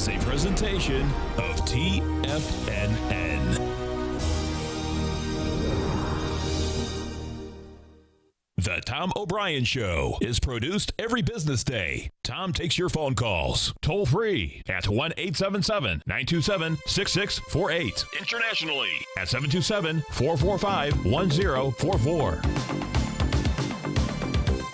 is a presentation of TFNN. The Tom O'Brien Show is produced every business day. Tom takes your phone calls toll free at 1-877-927-6648. Internationally at 727-445-1044.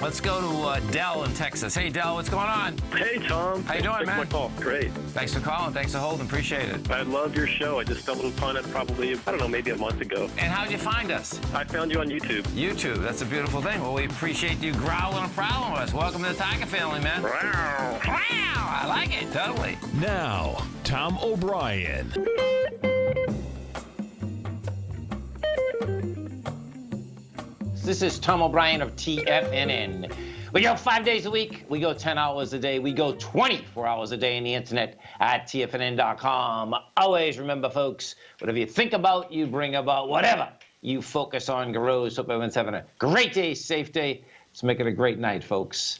Let's go to Dell in Texas. Hey, Dell, what's going on? Hey, Tom. How you doing, man? My call. Great. Thanks for calling. Thanks for holding. Appreciate it. I love your show. I just stumbled upon it probably, I don't know, maybe a month ago. And how'd you find us? I found you on YouTube. YouTube. That's a beautiful thing. Well, we appreciate you growling and prowling with us. Welcome to the Tiger family, man. Wow. Wow. I like it. Totally. Now, Tom O'Brien. This is Tom O'Brien of TFNN. We go 5 days a week. We go 10 hours a day. We go 24 hours a day on the internet at TFNN.com. Always remember, folks, whatever you think about, you bring about. Whatever you focus on grows. Hope everyone's having a great day, safe day. Let's make it a great night, folks.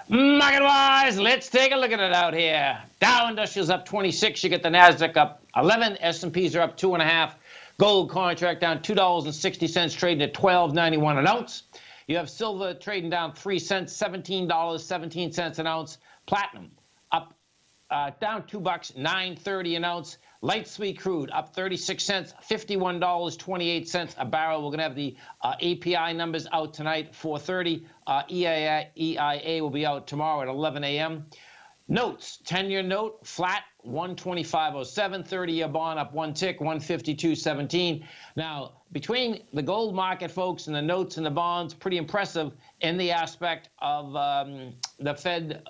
Market-wise, let's take a look at it out here. Dow Industrial's up 26. You get the NASDAQ up 11. S&Ps are up 2.5. Gold contract down $2.60, trading at $12.91 an ounce. You have silver trading down 3 cents, $17.17 an ounce. Platinum up down $2, $9.30 an ounce. Light sweet crude up 36 cents, $51.28 a barrel. We're going to have the API numbers out tonight, 4:30. EIA will be out tomorrow at 11 a.m. Notes, 10-year note, flat, 125.07, 30-year bond up 1 tick, 152.17. Now, between the gold market, folks, and the notes and the bonds, pretty impressive in the aspect of the Fed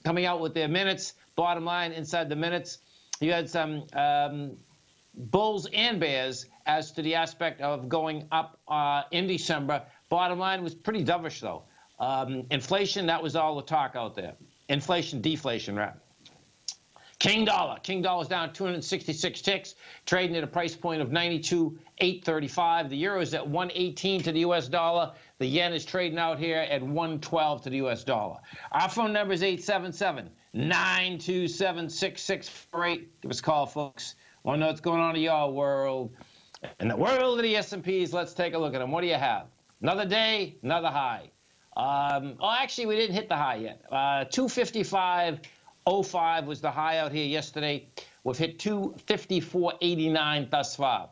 coming out with their minutes. Bottom line, inside the minutes, you had some bulls and bears as to the aspect of going up in December. Bottom line was pretty dovish, though. Inflation, that was all the talk out there. Inflation, deflation, right? King dollar's down 266 ticks, trading at a price point of 92.835. The euro is at 118 to the U.S. dollar. The yen is trading out here at 112 to the U.S. dollar. Our phone number is 877-927-6648. Give us a call, folks. Want to know what's going on in your world. In the world of the S&Ps, let's take a look at them. What do you have? Another day, another high. Actually, we didn't hit the high yet. 255.05 was the high out here yesterday. We've hit 254.89 thus far.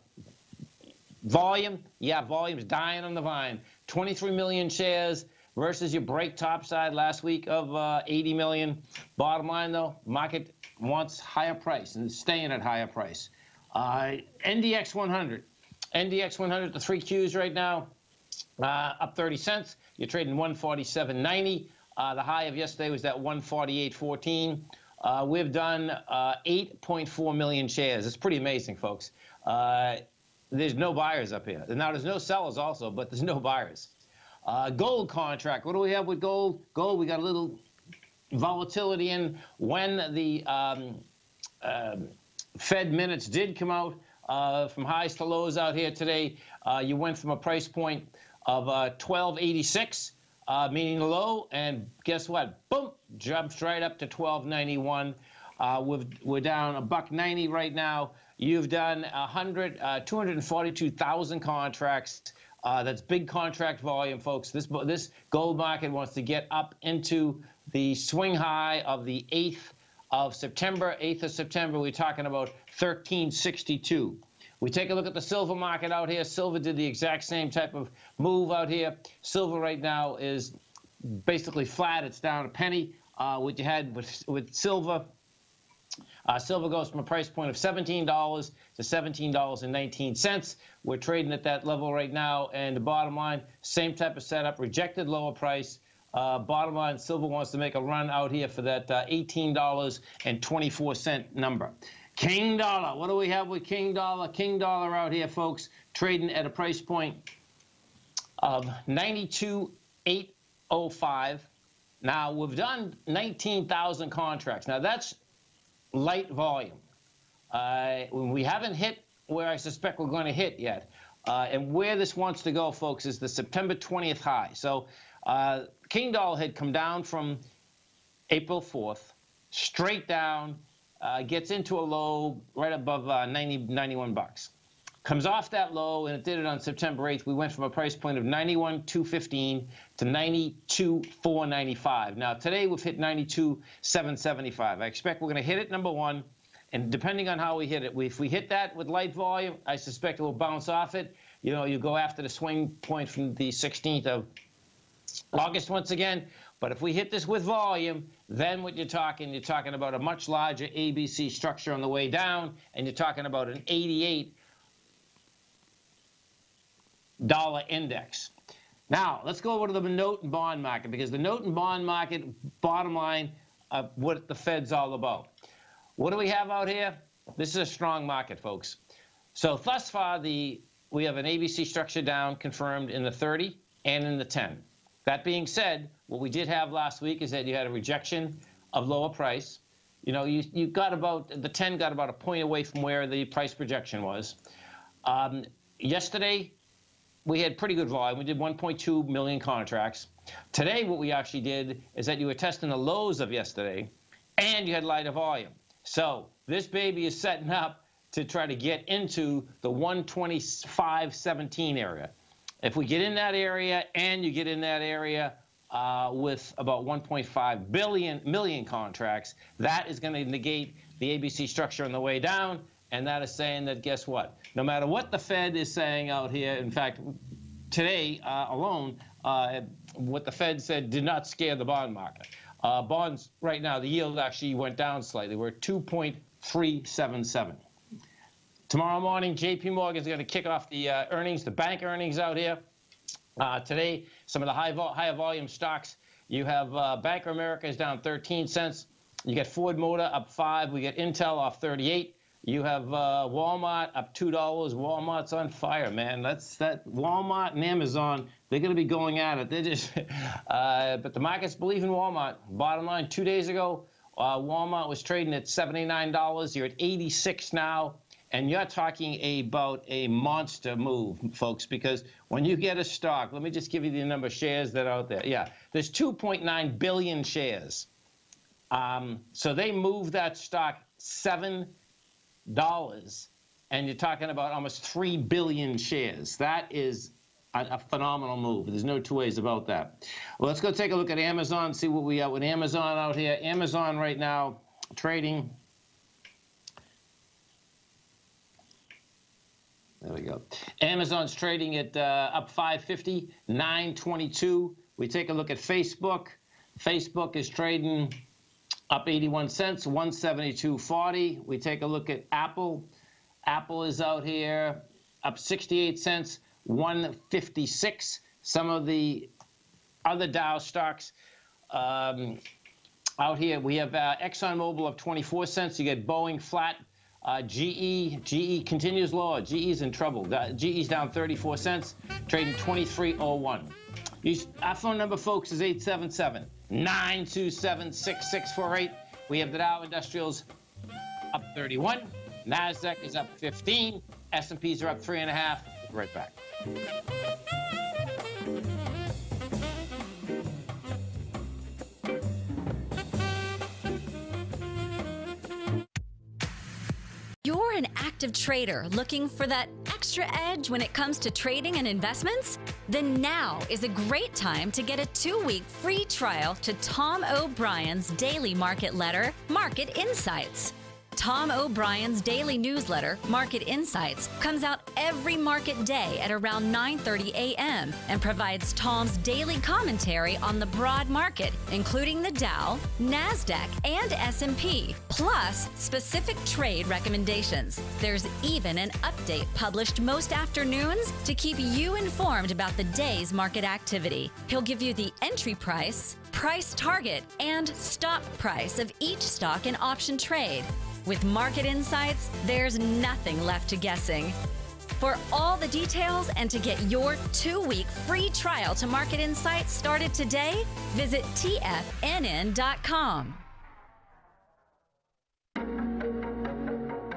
Volume, yeah, volume's dying on the vine. 23 million shares versus your break topside last week of 80 million. Bottom line, though, market wants higher price and staying at higher price. NDX 100. NDX 100, the 3 Qs right now, up 30 cents. You're trading 147.90. The high of yesterday was at 148.14. We've done 8.4 million shares. It's pretty amazing, folks. There's no buyers up here. Now, there's no sellers also, but there's no buyers. Gold contract. What do we have with gold? Gold, we got a little volatility in when the Fed minutes did come out. From highs to lows out here today, you went from a price point of 12.86, meaning the low, and guess what? Boom, jumps right up to 12.91. We're down $1.90 right now. You've done 242,000 contracts. That's big contract volume, folks. This gold market wants to get up into the swing high of the 8th of September. 8th of September, we're talking about 1362. We take a look at the silver market out here. Silver did the exact same type of move out here. Silver right now is basically flat. It's down a penny. What you had with silver, silver goes from a price point of $17 to $17.19. We're trading at that level right now. And the bottom line, same type of setup, rejected lower price. Bottom line, silver wants to make a run out here for that $18.24 number. King dollar. What do we have with King dollar? King dollar out here, folks, trading at a price point of 92.805. Now, we've done 19,000 contracts. Now, that's light volume. We haven't hit where I suspect we're going to hit yet. And where this wants to go, folks, is the September 20th high. So King dollar had come down from April 4th, straight down, gets into a low right above 91 bucks. Comes off that low, and it did it on September 8th. We went from a price point of 91,215 to 92,495. Now, today we've hit 92,775. I expect we're going to hit it, number one, and depending on how we hit it, if we hit that with light volume, I suspect it will bounce off it. You know, you go after the swing point from the 16th of August once again. But if we hit this with volume, then what you're talking about a much larger ABC structure on the way down, and you're talking about an $88 index. Now, let's go over to the note and bond market, because the note and bond market, bottom line, what the Fed's all about. What do we have out here? This is a strong market, folks. So thus far, we have an ABC structure down confirmed in the 30 and in the 10. That being said, what we did have last week is that you had a rejection of lower price. You know, you got about, the 10 got about a point away from where the price projection was. Yesterday, we had pretty good volume. We did 1.2 million contracts. Today, what we actually did is that you were testing the lows of yesterday, and you had lighter volume. So this baby is setting up to try to get into the 125.17 area. If we get in that area, and you get in that area with about 1.5 million contracts, that is going to negate the ABC structure on the way down. And that is saying that, guess what? No matter what the Fed is saying out here, in fact, today alone, what the Fed said did not scare the bond market. Bonds right now, the yield actually went down slightly. We're at 2.377. Tomorrow morning, J.P. Morgan is going to kick off the earnings, the bank earnings out here. Today, some of the higher volume stocks. You have Bank of America is down 13 cents. You get Ford Motor up 5. We get Intel off 38. You have Walmart up $2. Walmart's on fire, man. That's that. Walmart and Amazon, they're going to be going at it. They're just, but the markets believe in Walmart. Bottom line, 2 days ago, Walmart was trading at $79. You're at 86 now. And you're talking about a monster move, folks, because when you get a stock, let me just give you the number of shares that are out there. Yeah, there's 2.9 billion shares. So they moved that stock $7, and you're talking about almost 3 billion shares. That is a phenomenal move. There's no two ways about that. Well, let's go take a look at Amazon, see what we got with Amazon out here. Amazon right now trading. There we go. Amazon's trading at up 550, 922. We take a look at Facebook. Facebook is trading up 81 cents, 172.40. We take a look at Apple. Apple is out here up 68 cents, 156. Some of the other Dow stocks out here, we have ExxonMobil up 24 cents. You get Boeing flat. GE continues lower. GE's in trouble. GE's down 34 cents, trading 23.01. Our phone number, folks, is 877-927-6648. We have the Dow Industrials up 31. NASDAQ is up 15. S&Ps are up 3.5. Right back. You're an active trader looking for that extra edge when it comes to trading and investments? Then now is a great time to get a 2-week free trial to Tom O'Brien's daily market letter, Market Insights. Tom O'Brien's daily newsletter, Market Insights, comes out every market day at around 9:30 a.m. and provides Tom's daily commentary on the broad market, including the Dow, NASDAQ, and S&P, plus specific trade recommendations. There's even an update published most afternoons to keep you informed about the day's market activity. He'll give you the entry price, price target, and stop price of each stock and option trade. With Market Insights, there's nothing left to guessing. For all the details and to get your 2-week free trial to Market Insights started today, visit TFNN.com.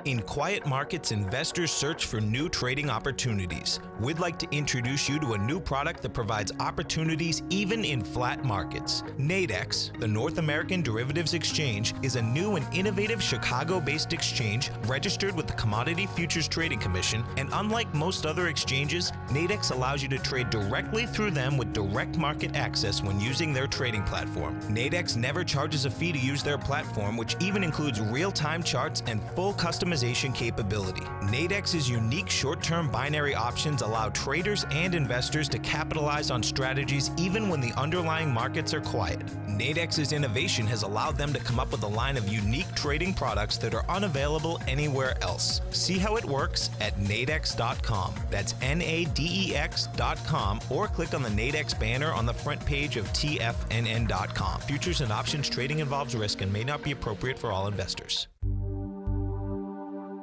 In quiet markets, investors search for new trading opportunities. We'd like to introduce you to a new product that provides opportunities even in flat markets. Nadex, the North American Derivatives Exchange, is a new and innovative Chicago-based exchange registered with the Commodity Futures Trading Commission, and unlike most other exchanges, Nadex allows you to trade directly through them with direct market access when using their trading platform. Nadex never charges a fee to use their platform, which even includes real-time charts and full customization capability. Nadex's unique short-term binary options allow traders and investors to capitalize on strategies even when the underlying markets are quiet. Nadex's innovation has allowed them to come up with a line of unique trading products that are unavailable anywhere else. See how it works at nadex.com. That's nadex.com, or click on the Nadex banner on the front page of TFNN.com. Futures and options trading involves risk and may not be appropriate for all investors.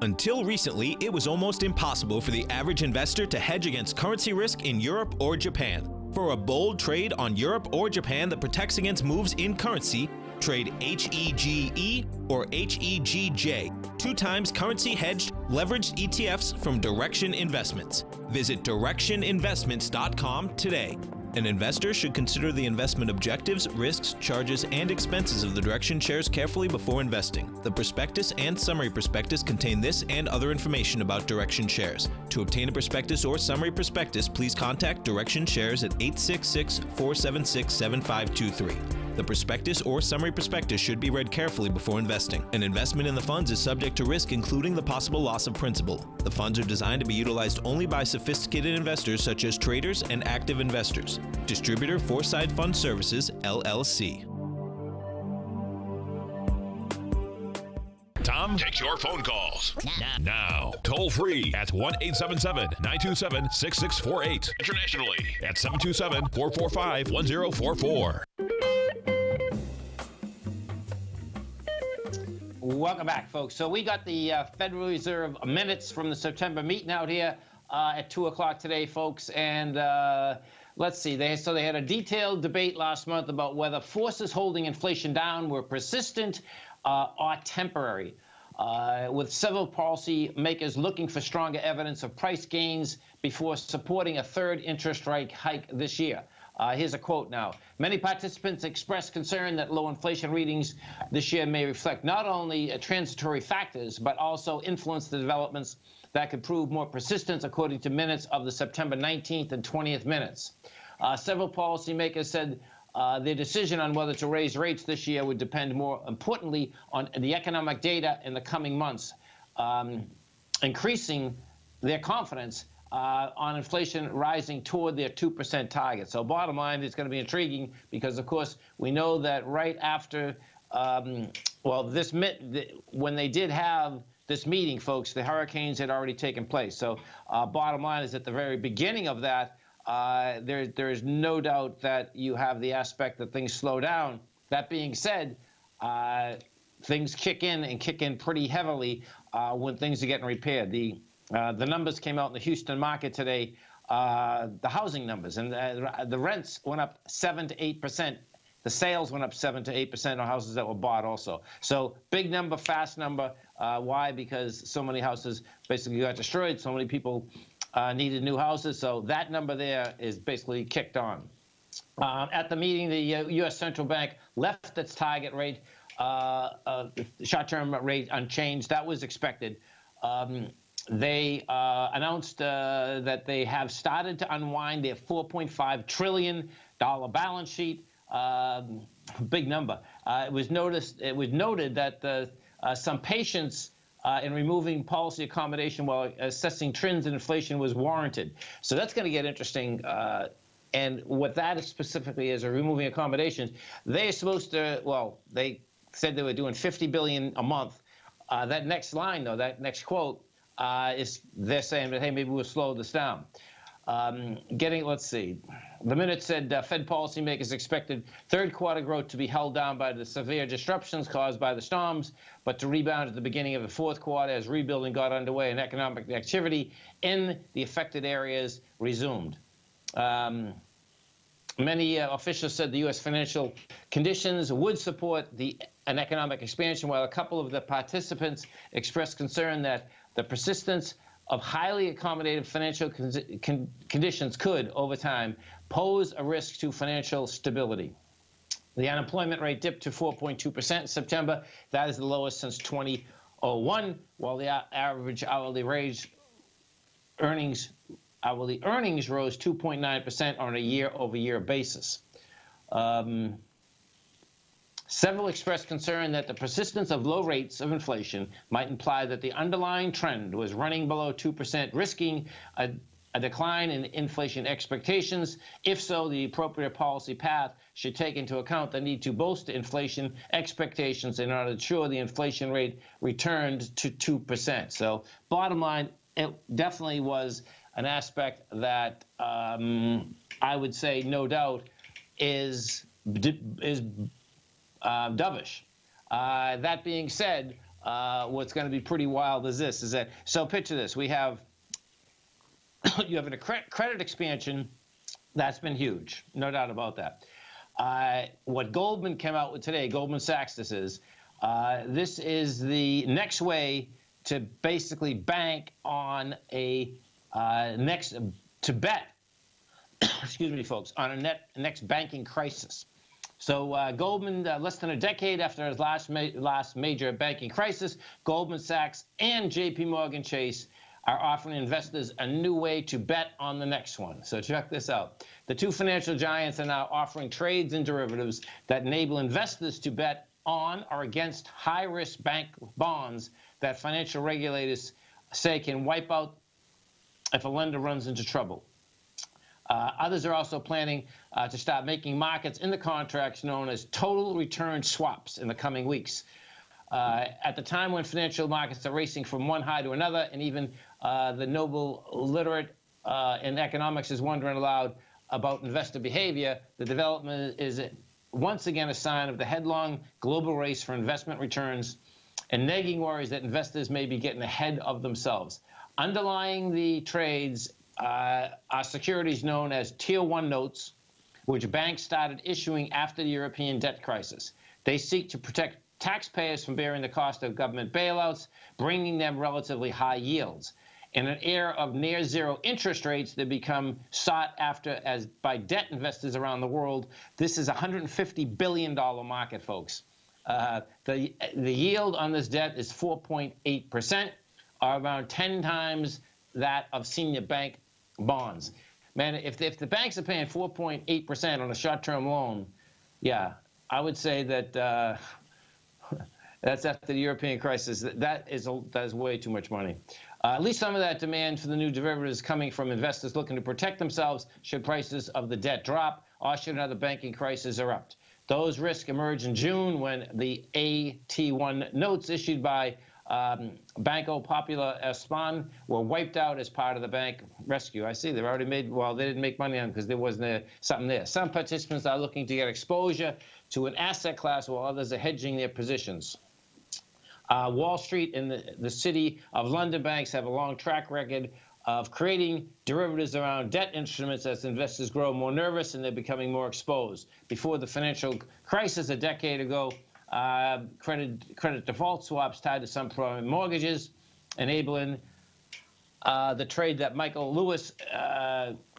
Until recently, it was almost impossible for the average investor to hedge against currency risk in Europe or Japan. For a bold trade on Europe or Japan that protects against moves in currency, trade HEGE or HEGJ, 2 times currency hedged leveraged ETFs from Direction Investments. Visit directioninvestments.com today. An investor should consider the investment objectives, risks, charges, and expenses of the Direction shares carefully before investing. The prospectus and summary prospectus contain this and other information about Direction shares. To obtain a prospectus or summary prospectus, please contact Direction shares at 866-476-7523. The prospectus or summary prospectus should be read carefully before investing. An investment in the funds is subject to risk, including the possible loss of principal. The funds are designed to be utilized only by sophisticated investors such as traders and active investors. Distributor Foreside Fund Services, LLC. Tom takes your phone calls now. Toll free at 1-877-927-6648. Internationally at 727-445-1044. Welcome back, folks. So we got the Federal Reserve minutes from the September meeting out here at 2 o'clock today, folks. And let's see. They had a detailed debate last month about whether forces holding inflation down were persistent or temporary, with several policy makers looking for stronger evidence of price gains before supporting a third interest rate hike this year. Here's a quote now. Many participants expressed concern that low inflation readings this year may reflect not only transitory factors, but also influence the developments that could prove more persistent, according to minutes of the September 19th and 20th minutes. Several policymakers said their decision on whether to raise rates this year would depend more importantly on the economic data in the coming months, increasing their confidence on inflation rising toward their 2% target. So bottom line, it's going to be intriguing because, of course, we know that right after, when they did have this meeting, folks, the hurricanes had already taken place. So bottom line is at the very beginning of that, there is no doubt that you have the aspect that things slow down. That being said, things kick in pretty heavily when things are getting repaired. The numbers came out in the Houston market today, the housing numbers, and the rents went up 7 to 8%. The sales went up 7 to 8% on houses that were bought also. So big number, fast number. Why? Because so many houses basically got destroyed. So many people needed new houses. So that number there is basically kicked on. At the meeting, the U.S. Central Bank left its target rate, short-term rate unchanged. That was expected. They announced that they have started to unwind their $4.5 trillion balance sheet. Big number. It was noted that some patience in removing policy accommodation while assessing trends in inflation was warranted. So that's going to get interesting. And what that specifically is, removing accommodations, they're supposed to, well, they said they were doing $50 billion a month. That next line, though, that next quote, is they're saying that, hey, maybe we'll slow this down. Let's see. The minute said Fed policymakers expected third quarter growth to be held down by the severe disruptions caused by the storms, but to rebound at the beginning of the fourth quarter as rebuilding got underway and economic activity in the affected areas resumed. Many officials said the U.S. financial conditions would support the an economic expansion, while a couple of the participants expressed concern that the persistence of highly accommodative financial conditions could, over time, pose a risk to financial stability. The unemployment rate dipped to 4.2% in September. That is the lowest since 2001, while the average hourly earnings rose 2.9% on a year-over-year basis. Several expressed concern that the persistence of low rates of inflation might imply that the underlying trend was running below 2%, risking a decline in inflation expectations. If so, the appropriate policy path should take into account the need to bolster inflation expectations in order to ensure the inflation rate returned to 2%. So bottom line, it definitely was an aspect that I would say, no doubt, is dovish. That being said, what's going to be pretty wild is this: so picture this. We have you have a credit expansion that's been huge, no doubt about that. What Goldman came out with today, Goldman Sachs, this is the next way to basically bank on a to bet, excuse me, folks, on a next banking crisis. So Goldman, less than a decade after his last major banking crisis, Goldman Sachs and J.P. Morgan Chase are offering investors a new way to bet on the next one. So check this out. The two financial giants are now offering trades and derivatives that enable investors to bet on or against high-risk bank bonds that financial regulators say can wipe out if a lender runs into trouble. Others are also planning to start making markets in the contracts known as total return swaps in the coming weeks. At the time when financial markets are racing from one high to another, and even the noble literate in economics is wondering aloud about investor behavior, the development is once again a sign of the headlong global race for investment returns and nagging worries that investors may be getting ahead of themselves. Underlying the trades are securities known as Tier 1 notes, which banks started issuing after the European debt crisis. They seek to protect taxpayers from bearing the cost of government bailouts, bringing them relatively high yields. In an era of near zero interest rates that become sought after by debt investors around the world, this is a $150 billion market, folks. The yield on this debt is 4.8%, or around 10 times that of senior bank bonds. Man, if the banks are paying 4.8% on a short-term loan, yeah, I would say that that's after the European crisis. That is way too much money. At least some of that demand for the new derivatives coming from investors looking to protect themselves should prices of the debt drop or should another banking crisis erupt. Those risks emerged in June when the AT1 notes issued by Banco Popular España were wiped out as part of the bank rescue. I see they've already made, well, they didn't make money on them because there wasn't something there. Some participants are looking to get exposure to an asset class while others are hedging their positions. Wall Street and the City of London banks have a long track record of creating derivatives around debt instruments as investors grow more nervous and they're becoming more exposed. Before the financial crisis a decade ago, credit default swaps tied to some prime mortgages, enabling the trade that Michael Lewis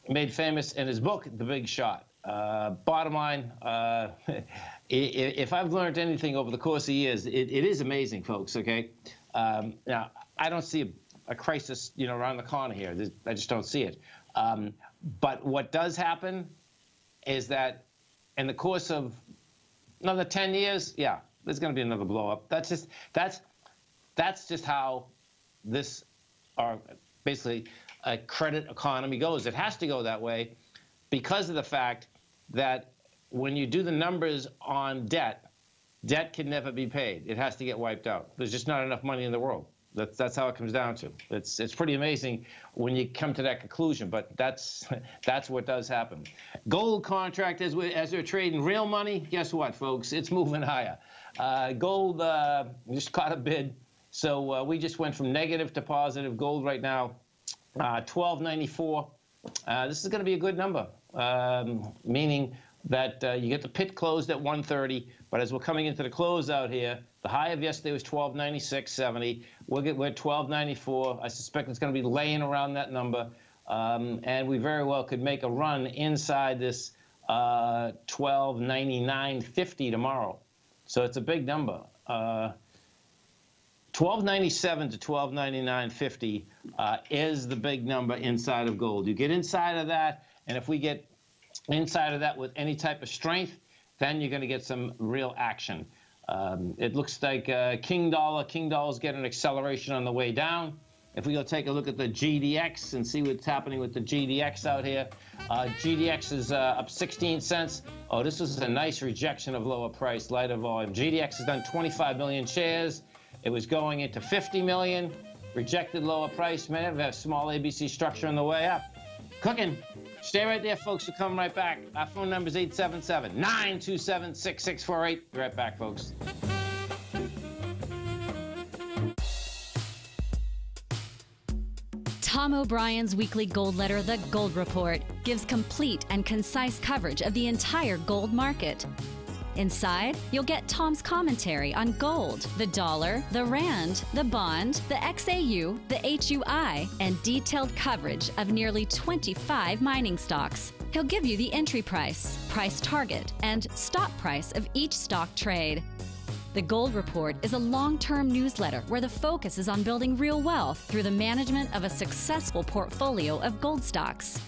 made famous in his book, The Big Shot. Bottom line, if I've learned anything over the course of years, it is amazing, folks, okay? Now, I don't see a crisis, around the corner here. I just don't see it. But what does happen is that in the course of another 10 years, yeah, there's going to be another blow up. That's just how this, or basically a credit economy goes. It has to go that way because of the fact that when you do the numbers on debt can never be paid. It has to get wiped out. There's just not enough money in the world. That's how it comes down to. It's pretty amazing when you come to that conclusion, but that's what does happen. Gold contract, as they're trading real money, guess what, folks? It's moving higher. Gold just caught a bid, so we just went from negative to positive. Gold right now, $12.94. This is going to be a good number, meaning that you get the pit closed at 130, but as we're coming into the closeout here, the high of yesterday was 1296.70. We're at 1294. I suspect it's going to be laying around that number, and we very well could make a run inside this 1299.50 tomorrow. So it's a big number. 1297 to 1299.50 is the big number inside of gold. You get inside of that, and if we get inside of that with any type of strength, then you're going to get some real action. It looks like King Dollar's getting an acceleration on the way down. If we go take a look at the GDX and see what's happening with the GDX out here, GDX is up 16 cents. Oh, this was a nice rejection of lower price, lighter volume. GDX has done 25 million shares. It was going into 50 million, rejected lower price. Man, we have a small ABC structure on the way up. Cooking. Stay right there, folks. We'll come right back. Our phone number is 877-927-6648. Be right back, folks. Tom O'Brien's weekly gold letter, The Gold Report, gives complete and concise coverage of the entire gold market. Inside, you'll get Tom's commentary on gold, the dollar, the rand, the bond, the XAU, the HUI, and detailed coverage of nearly 25 mining stocks. He'll give you the entry price, price target, and stop price of each stock trade. The Gold Report is a long-term newsletter where the focus is on building real wealth through the management of a successful portfolio of gold stocks.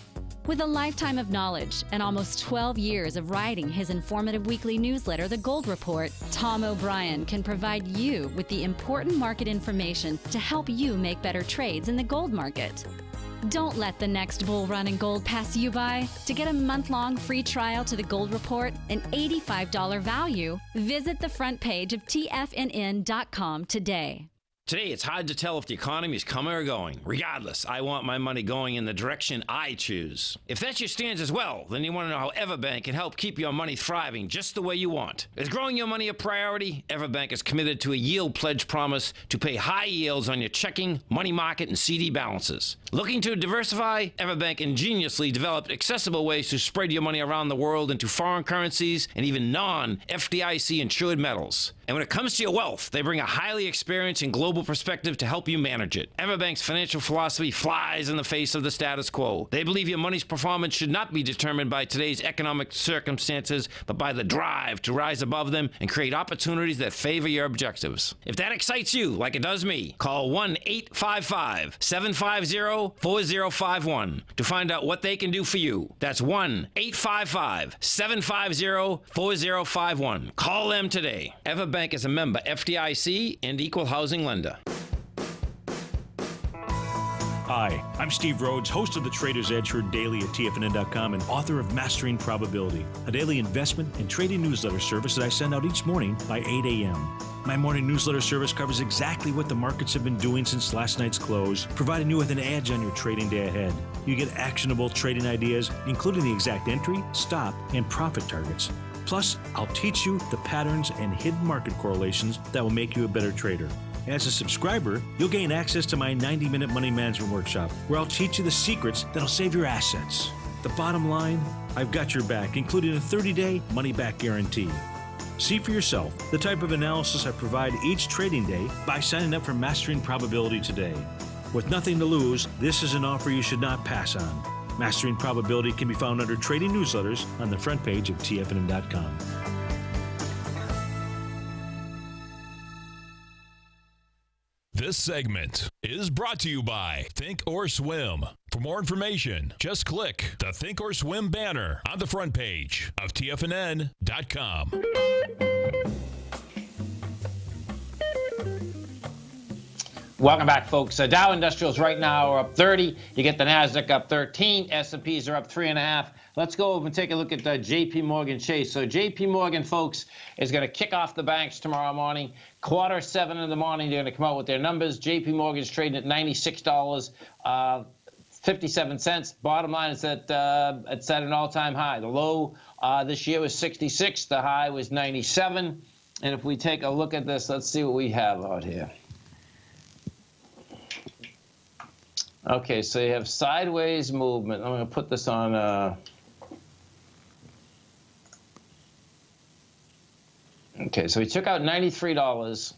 With a lifetime of knowledge and almost 12 years of writing his informative weekly newsletter, The Gold Report, Tom O'Brien can provide you with the important market information to help you make better trades in the gold market. Don't let the next bull run in gold pass you by. To get a month-long free trial to The Gold Report, an $85 value, visit the front page of TFNN.com today. Today, it's hard to tell if the economy is coming or going. Regardless, I want my money going in the direction I choose. If that's your stance as well, then you want to know how Everbank can help keep your money thriving just the way you want. Is growing your money a priority? Everbank is committed to a yield pledge promise to pay high yields on your checking, money market, and CD balances. Looking to diversify? Everbank ingeniously developed accessible ways to spread your money around the world into foreign currencies and even non-FDIC insured metals. And when it comes to your wealth, they bring a highly experienced and global perspective to help you manage it. Everbank's financial philosophy flies in the face of the status quo. They believe your money's performance should not be determined by today's economic circumstances, but by the drive to rise above them and create opportunities that favor your objectives. If that excites you, like it does me, call 1-855-750-4051 to find out what they can do for you. That's 1-855-750-4051. Call them today. Everbank is a member FDIC and equal housing lender. Hi, I'm Steve Rhodes, host of the Trader's Edge heard daily at TFNN.com and author of Mastering Probability, a daily investment and trading newsletter service that I send out each morning by 8 a.m. My morning newsletter service covers exactly what the markets have been doing since last night's close, providing you with an edge on your trading day ahead. You get actionable trading ideas, including the exact entry, stop, and profit targets. Plus, I'll teach you the patterns and hidden market correlations that will make you a better trader. As a subscriber, you'll gain access to my 90-minute money management workshop, where I'll teach you the secrets that'll save your assets. The bottom line, I've got your back, including a 30-day money-back guarantee. See for yourself the type of analysis I provide each trading day by signing up for Mastering Probability today. With nothing to lose, this is an offer you should not pass on. Mastering Probability can be found under Trading Newsletters on the front page of TFNN.com. This segment is brought to you by Think or Swim. For more information, just click the Think or Swim banner on the front page of TFNN.com. Welcome back, folks. Dow Industrials right now are up 30. You get the Nasdaq up 13. S&Ps are up 3.5. Let's go over and take a look at J.P. Morgan Chase. So J.P. Morgan, folks, is going to kick off the banks tomorrow morning. 7:15 in the morning, they're going to come out with their numbers. J.P. Morgan's trading at $96.57. Bottom line is that it's at an all-time high. The low this year was 66. The high was 97. And if we take a look at this, let's see what we have out here. Okay, so you have sideways movement. I'm going to put this on Okay, so he took out $93.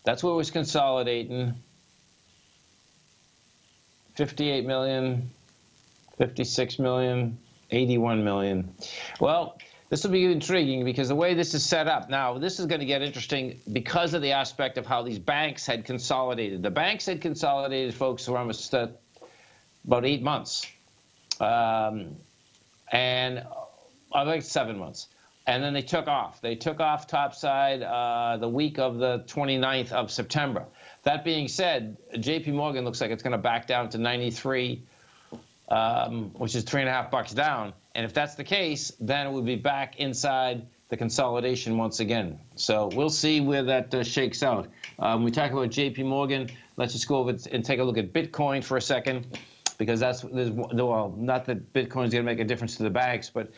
That's where it was consolidating. 58 million, 56 million, 81 million. Well, this will be intriguing because the way this is set up, now this is going to get interesting because of the aspect of how these banks had consolidated. The banks had consolidated, folks, for almost about 8 months. And I think 7 months. And then they took off. They took off topside the week of the 29th of September. That being said, JP Morgan looks like it's going to back down to 93, which is $3.50 down. And if that's the case, then it would be back inside the consolidation once again. So we'll see where that shakes out. When we talk about JP Morgan, let's just go over and take a look at Bitcoin for a second, because well, not that Bitcoin is going to make a difference to the banks, but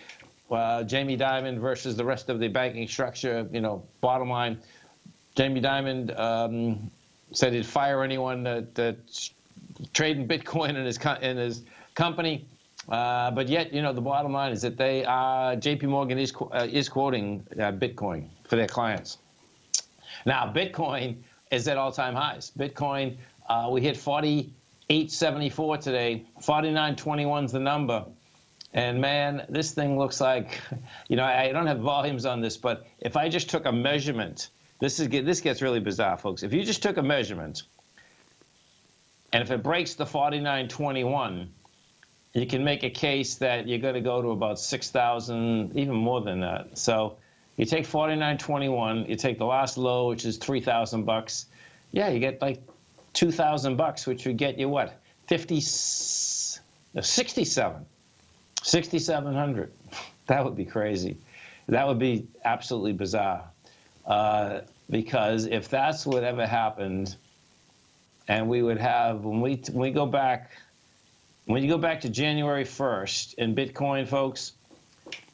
Jamie Dimon versus the rest of the banking structure, bottom line, Jamie Dimon said he'd fire anyone that's trading Bitcoin in his company. But yet, the bottom line is that JP Morgan is quoting Bitcoin for their clients. Now, Bitcoin is at all-time highs. Bitcoin, we hit 48.74 today. 49.21 is the number. And man, this thing looks like, I don't have volumes on this, but if I just took a measurement, this gets really bizarre, folks. If you just took a measurement, and if it breaks the 49.21, you can make a case that you're going to go to about 6,000, even more than that. So you take 49.21, you take the last low, which is $3,000. Yeah, you get like $2,000, which would get you what? 6,700. That would be crazy. That would be absolutely bizarre. Because if that's what ever happened, and we would have, when you go back to January 1st in Bitcoin, folks,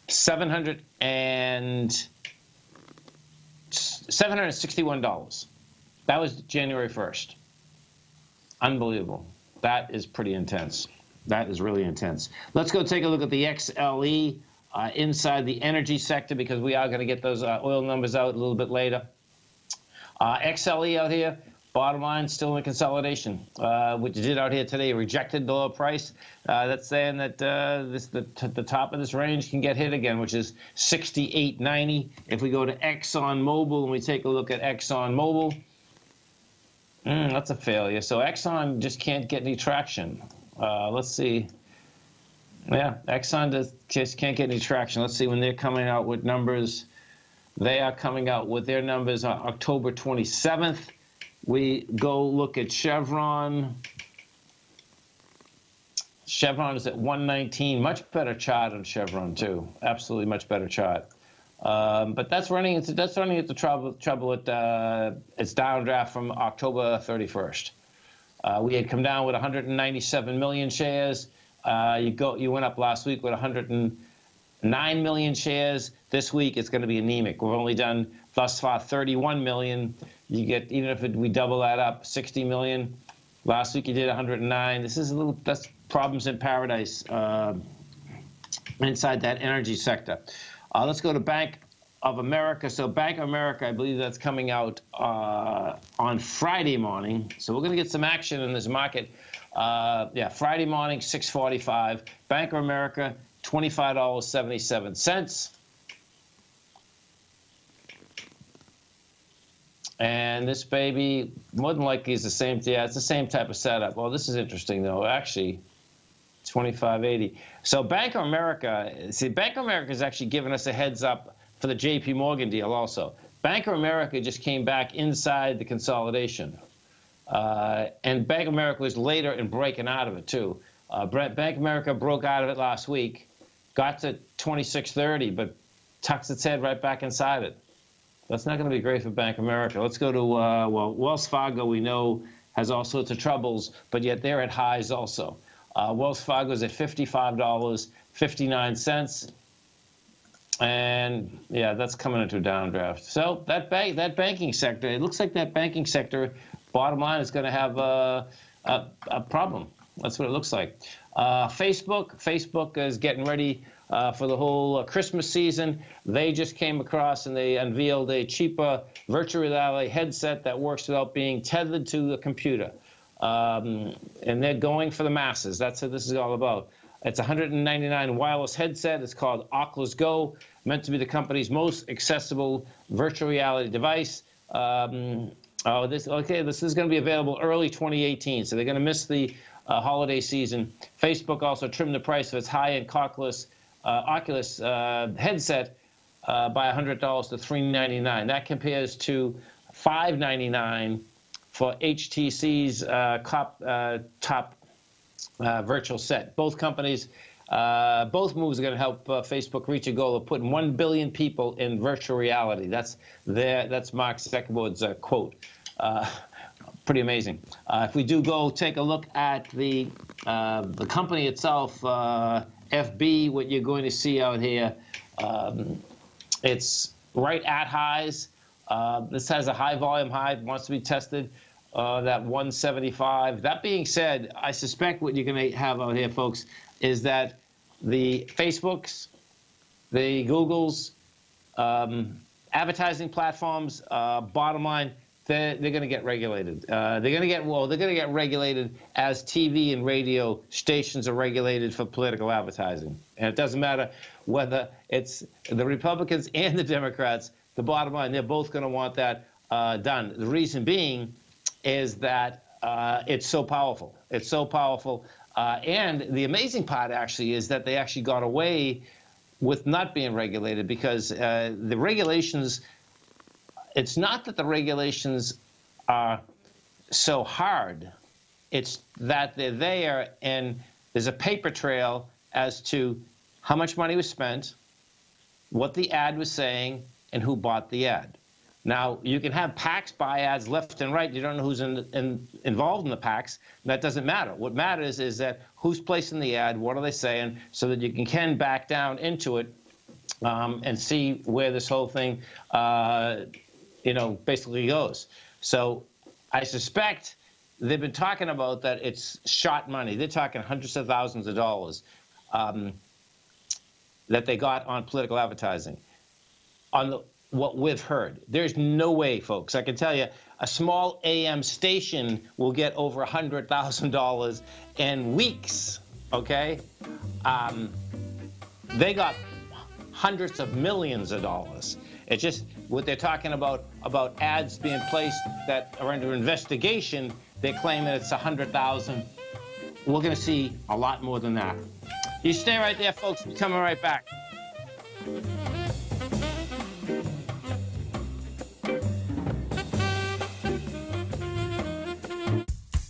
$761. That was January 1st. Unbelievable. That is pretty intense. That is really intense. Let's go take a look at the XLE inside the energy sector, because we are going to get those oil numbers out a little bit later. XLE out here, bottom line, still in consolidation. What you did out here today, rejected the low price. That's saying that the top of this range can get hit again, which is 68.90. If we go to ExxonMobil and we take a look at ExxonMobil, that's a failure. So Exxon just can't get any traction. Let's see. Yeah, Exxon just can't get any traction. Let's see when they're coming out with numbers. They are coming out with their numbers on October 27th. We go look at Chevron. Chevron is at 119. Much better chart on Chevron too. Absolutely much better chart. But that's running into the trouble at its downdraft from October 31st. We had come down with 197 million shares. You went up last week with 109 million shares. This week it's going to be anemic. We've only done thus far 31 million. You get, even if we double that up, 60 million. Last week you did 109. That's problems in paradise inside that energy sector. Let's go to Bank of America. So Bank of America, I believe that's coming out on Friday morning. So we're going to get some action in this market. Friday morning, 6:45. Bank of America, $25.77. And this baby, more than likely, is the same. Yeah, it's the same type of setup. Well, this is interesting, though. Actually, $25.80. So Bank of America, Bank of America is actually giving us a heads up for the JP Morgan deal also. Bank of America just came back inside the consolidation. And Bank of America was later in breaking out of it, too. Bank of America broke out of it last week, got to 26.30, but tucks its head right back inside it. That's not going to be great for Bank of America. Let's go to, Wells Fargo, we know, has all sorts of troubles, but yet they're at highs also. Wells Fargo is at $55.59. And, yeah, that's coming into a downdraft. So that banking sector, it looks like that banking sector, bottom line, is going to have a problem. That's what it looks like. Facebook is getting ready for the whole Christmas season. They just came across and they unveiled a cheaper virtual reality headset that works without being tethered to the computer. And they're going for the masses. That's what this is all about. It's a $199 wireless headset. It's called Oculus Go, meant to be the company's most accessible virtual reality device. This is going to be available early 2018, so they're going to miss the holiday season. Facebook also trimmed the price of its high-end Oculus headset by $100 to $399. That compares to $599 for HTC's top virtual set. Both companies, both moves are going to help Facebook reach a goal of putting 1 billion people in virtual reality. That's Mark Zuckerberg's quote. Pretty amazing. If we do go take a look at the company itself, FB, what you're going to see out here, it's right at highs. This has a high volume high, wants to be tested, that 175. That being said, I suspect what you're going to have out here, folks, is that the Facebooks, the Googles, advertising platforms, bottom line, they're going to get regulated. They're going to get regulated as TV and radio stations are regulated for political advertising. And it doesn't matter whether it's the Republicans and the Democrats. The bottom line, they're both going to want that done. The reason being is that it's so powerful. It's so powerful. And the amazing part, actually, is that they actually got away with not being regulated because the regulations, it's not that the regulations are so hard. It's that they're there and there's a paper trail as to how much money was spent, what the ad was saying, and who bought the ad. Now, you can have PACs buy ads left and right. You don't know who's involved in the PACs. That doesn't matter. What matters is that who's placing the ad, what are they saying, so that you can back down into it and see where this whole thing, basically goes. So I suspect they've been talking about that it's shot money. They're talking hundreds of thousands of dollars that they got on political advertising. On what we've heard, there's no way, folks. I can tell you, a small AM station will get over $100,000 in weeks. Okay, they got hundreds of millions of dollars. It's just what they're talking about ads being placed that are under investigation. They claim that it's 100,000. We're going to see a lot more than that. You stay right there, folks. We're coming right back.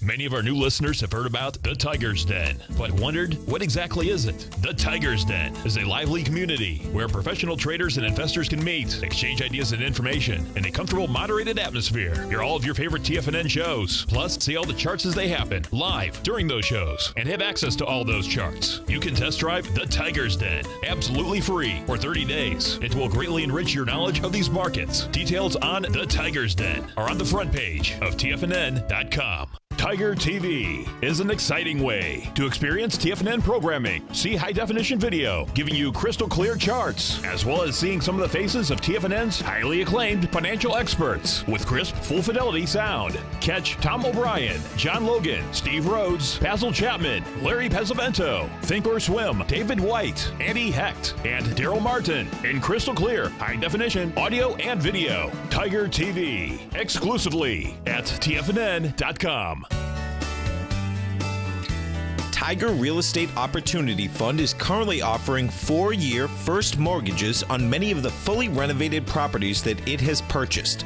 Many of our new listeners have heard about the Tiger's Den, but wondered, what exactly is it? The Tiger's Den is a lively community where professional traders and investors can meet, exchange ideas and information in a comfortable, moderated atmosphere. Hear all of your favorite TFNN shows, plus see all the charts as they happen live during those shows and have access to all those charts. You can test drive the Tiger's Den absolutely free for 30 days. It will greatly enrich your knowledge of these markets. Details on the Tiger's Den are on the front page of TFNN.com. Tiger TV is an exciting way to experience TFNN programming. See high-definition video, giving you crystal clear charts, as well as seeing some of the faces of TFNN's highly acclaimed financial experts with crisp, full-fidelity sound. Catch Tom O'Brien, John Logan, Steve Rhodes, Basil Chapman, Larry Pesavento, Think or Swim, David White, Andy Hecht, and Daryl Martin in crystal clear, high-definition audio and video. Tiger TV, exclusively at TFNN.com. Tiger Real Estate Opportunity Fund is currently offering 4-year first mortgages on many of the fully renovated properties that it has purchased.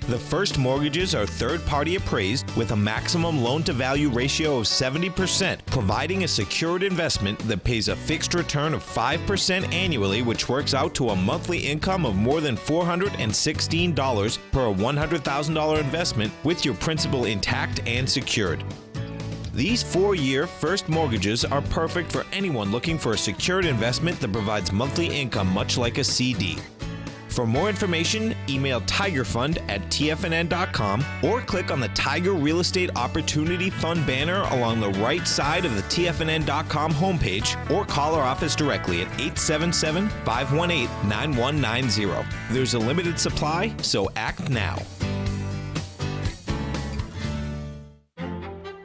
The first mortgages are third-party appraised with a maximum loan-to-value ratio of 70%, providing a secured investment that pays a fixed return of 5% annually, which works out to a monthly income of more than $416 per $100,000 investment with your principal intact and secured. These 4-year first mortgages are perfect for anyone looking for a secured investment that provides monthly income much like a CD. For more information, email tigerfund@tfnn.com or click on the Tiger Real Estate Opportunity Fund banner along the right side of the tfnn.com homepage, or call our office directly at 877-518-9190. There's a limited supply, so act now.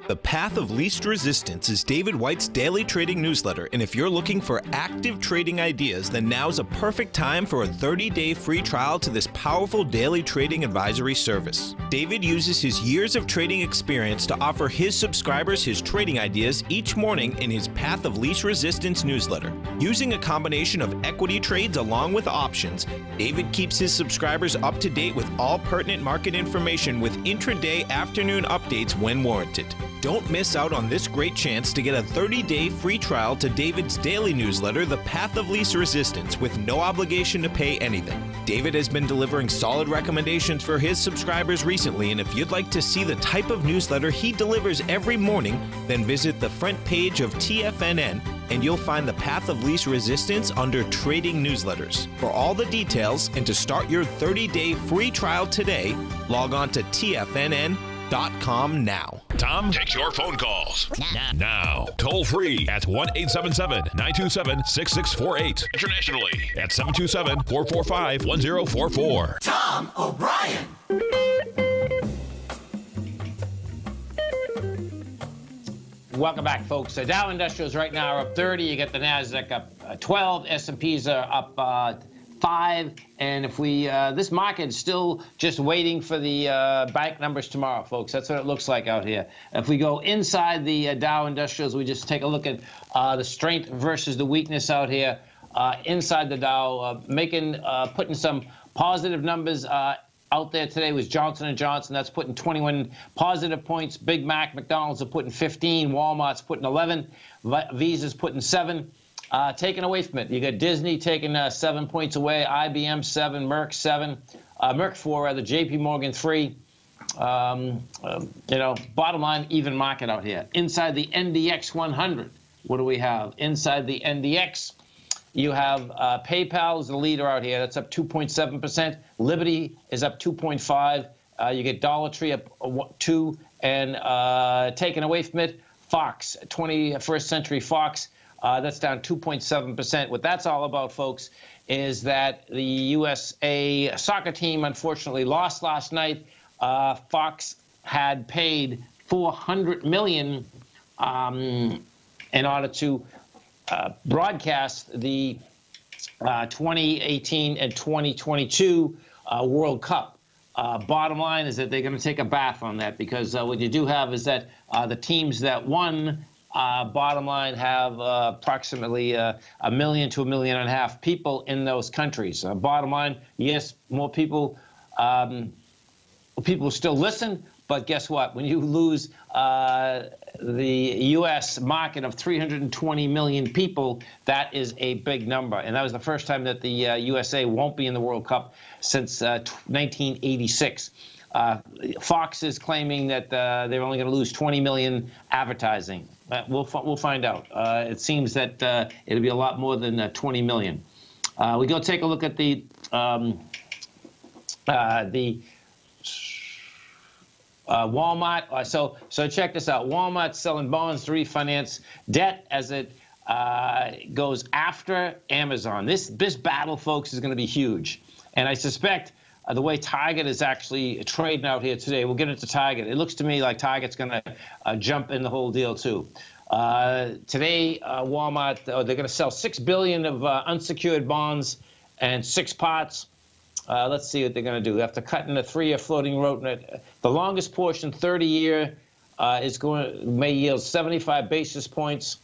The Path of Least Resistance is David White's daily trading newsletter, and if you're looking for active trading ideas, then now's a perfect time for a 30-day free trial to this powerful daily trading advisory service. David uses his years of trading experience to offer his subscribers his trading ideas each morning in his Path of Least Resistance newsletter. Using a combination of equity trades along with options, David keeps his subscribers up to date with all pertinent market information with intraday afternoon updates when warranted. Don't miss out on this great chance to get a 30-day free trial to David's daily newsletter, The Path of Least Resistance, with no obligation to pay anything. David has been delivering solid recommendations for his subscribers recently, and if you'd like to see the type of newsletter he delivers every morning, then visit the front page of TFNN and you'll find the Path of Least Resistance under Trading Newsletters. For all the details and to start your 30-day free trial today, log on to TFNN.com now. Tom takes your phone calls now. Toll free at 1-877-927-6648. Internationally at 727-445-1044. Tom O'Brien. Welcome back, folks. Dow Industrials right now are up 30. You get the Nasdaq up 12. S&Ps are up 5. And if we, this market is still just waiting for the bank numbers tomorrow, folks. That's what it looks like out here. If we go inside the Dow Industrials, we just take a look at the strength versus the weakness out here. Inside the Dow, putting some positive numbers out there today was Johnson & Johnson. That's putting 21 positive points. Big Mac, McDonald's are putting 15. Walmart's putting 11. Visa's putting 7. Taken away from it, you got Disney taking 7 points away, IBM 7, Merck 7, Merck 4 rather, JP Morgan 3. Bottom line, even market out here. Inside the NDX 100, what do we have? Inside the NDX, you have PayPal is the leader out here. That's up 2.7%. Liberty is up 2.5%. You get Dollar Tree up 2%. And taken away from it, Fox, 21st Century Fox, that's down 2.7%. What that's all about, folks, is that the USA soccer team unfortunately lost last night. Fox had paid $400 million in order to broadcast the 2018 and 2022 World Cup. Bottom line is that they're going to take a bath on that, because what you do have is that the teams that won, bottom line, have approximately 1 million to 1.5 million people in those countries. Bottom line, yes, more people still listen, but guess what? When you lose the U.S. market of 320 million people, that is a big number. And that was the first time that the USA won't be in the World Cup since 1986. Fox is claiming that they're only going to lose 20 million advertising. We'll find out. It seems that it'll be a lot more than 20 million. We go take a look at the Walmart. So check this out. Walmart's selling bonds to refinance debt as it goes after Amazon. This battle, folks, is going to be huge. And I suspect the way Target is actually trading out here today, we'll get into Target. It looks to me like Target's going to jump in the whole deal too. Today, Walmart, they're going to sell $6 billion of unsecured bonds and 6 pots. Let's see what they're going to do. After cutting the 3-year floating rate, the longest portion, 30-year, may yield 75 basis points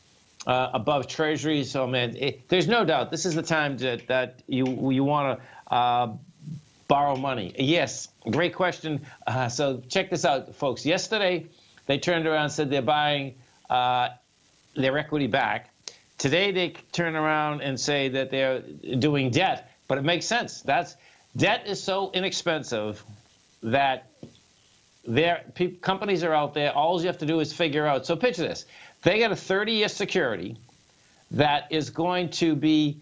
above Treasuries. So, man, there's no doubt this is the time that you want to borrow money. Yes, great question. So check this out, folks. Yesterday, they turned around and said they're buying their equity back. Today, they turn around and say that they're doing debt. But it makes sense. Debt is so inexpensive that companies are out there. All you have to do is figure out. So picture this. They got a 30-year security that is going to be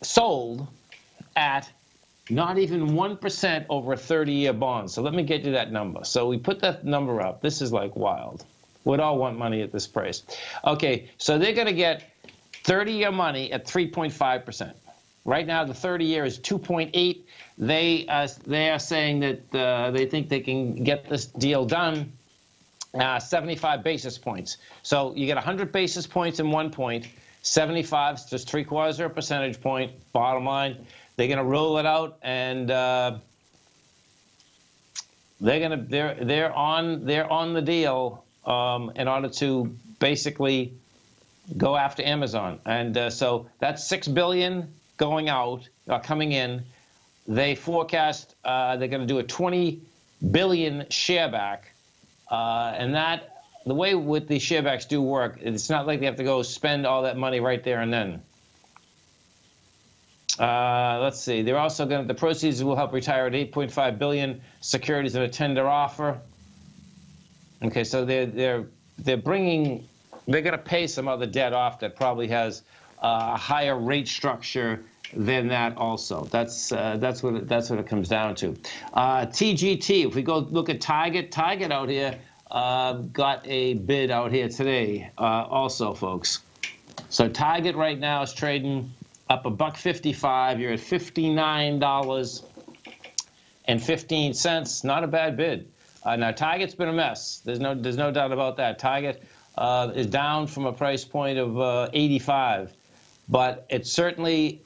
sold at not even 1% over a 30-year bond. So let me get you that number. So we put that number up. This is like wild. We'd all want money at this price. Okay, so they're going to get 30-year money at 3.5%. Right now, the 30-year is 2.8. They are saying that they think they can get this deal done 75 basis points. So you get 100 basis points in 1 point. 75 is just 3/4 of a percentage point. Bottom line, they're going to roll it out, and they're on the deal in order to basically go after Amazon. And so that's $6 billion going out, coming in. They forecast they're going to do a $20 billion share back, and that the way with the share backs do work, it's not like they have to go spend all that money right there and then. Let's see. They're also going to, the proceeds will help retire at $8.5 billion securities in a tender offer. Okay, so they're going to pay some other debt off that probably has a higher rate structure than that also. That's what it comes down to. TGT, if we go look at Target out here, got a bid out here today also, folks. So Target right now is trading up $1.55. You're at $59.15. Not a bad bid. Now Target's been a mess. There's no doubt about that. Target is down from a price point of 85, but it certainly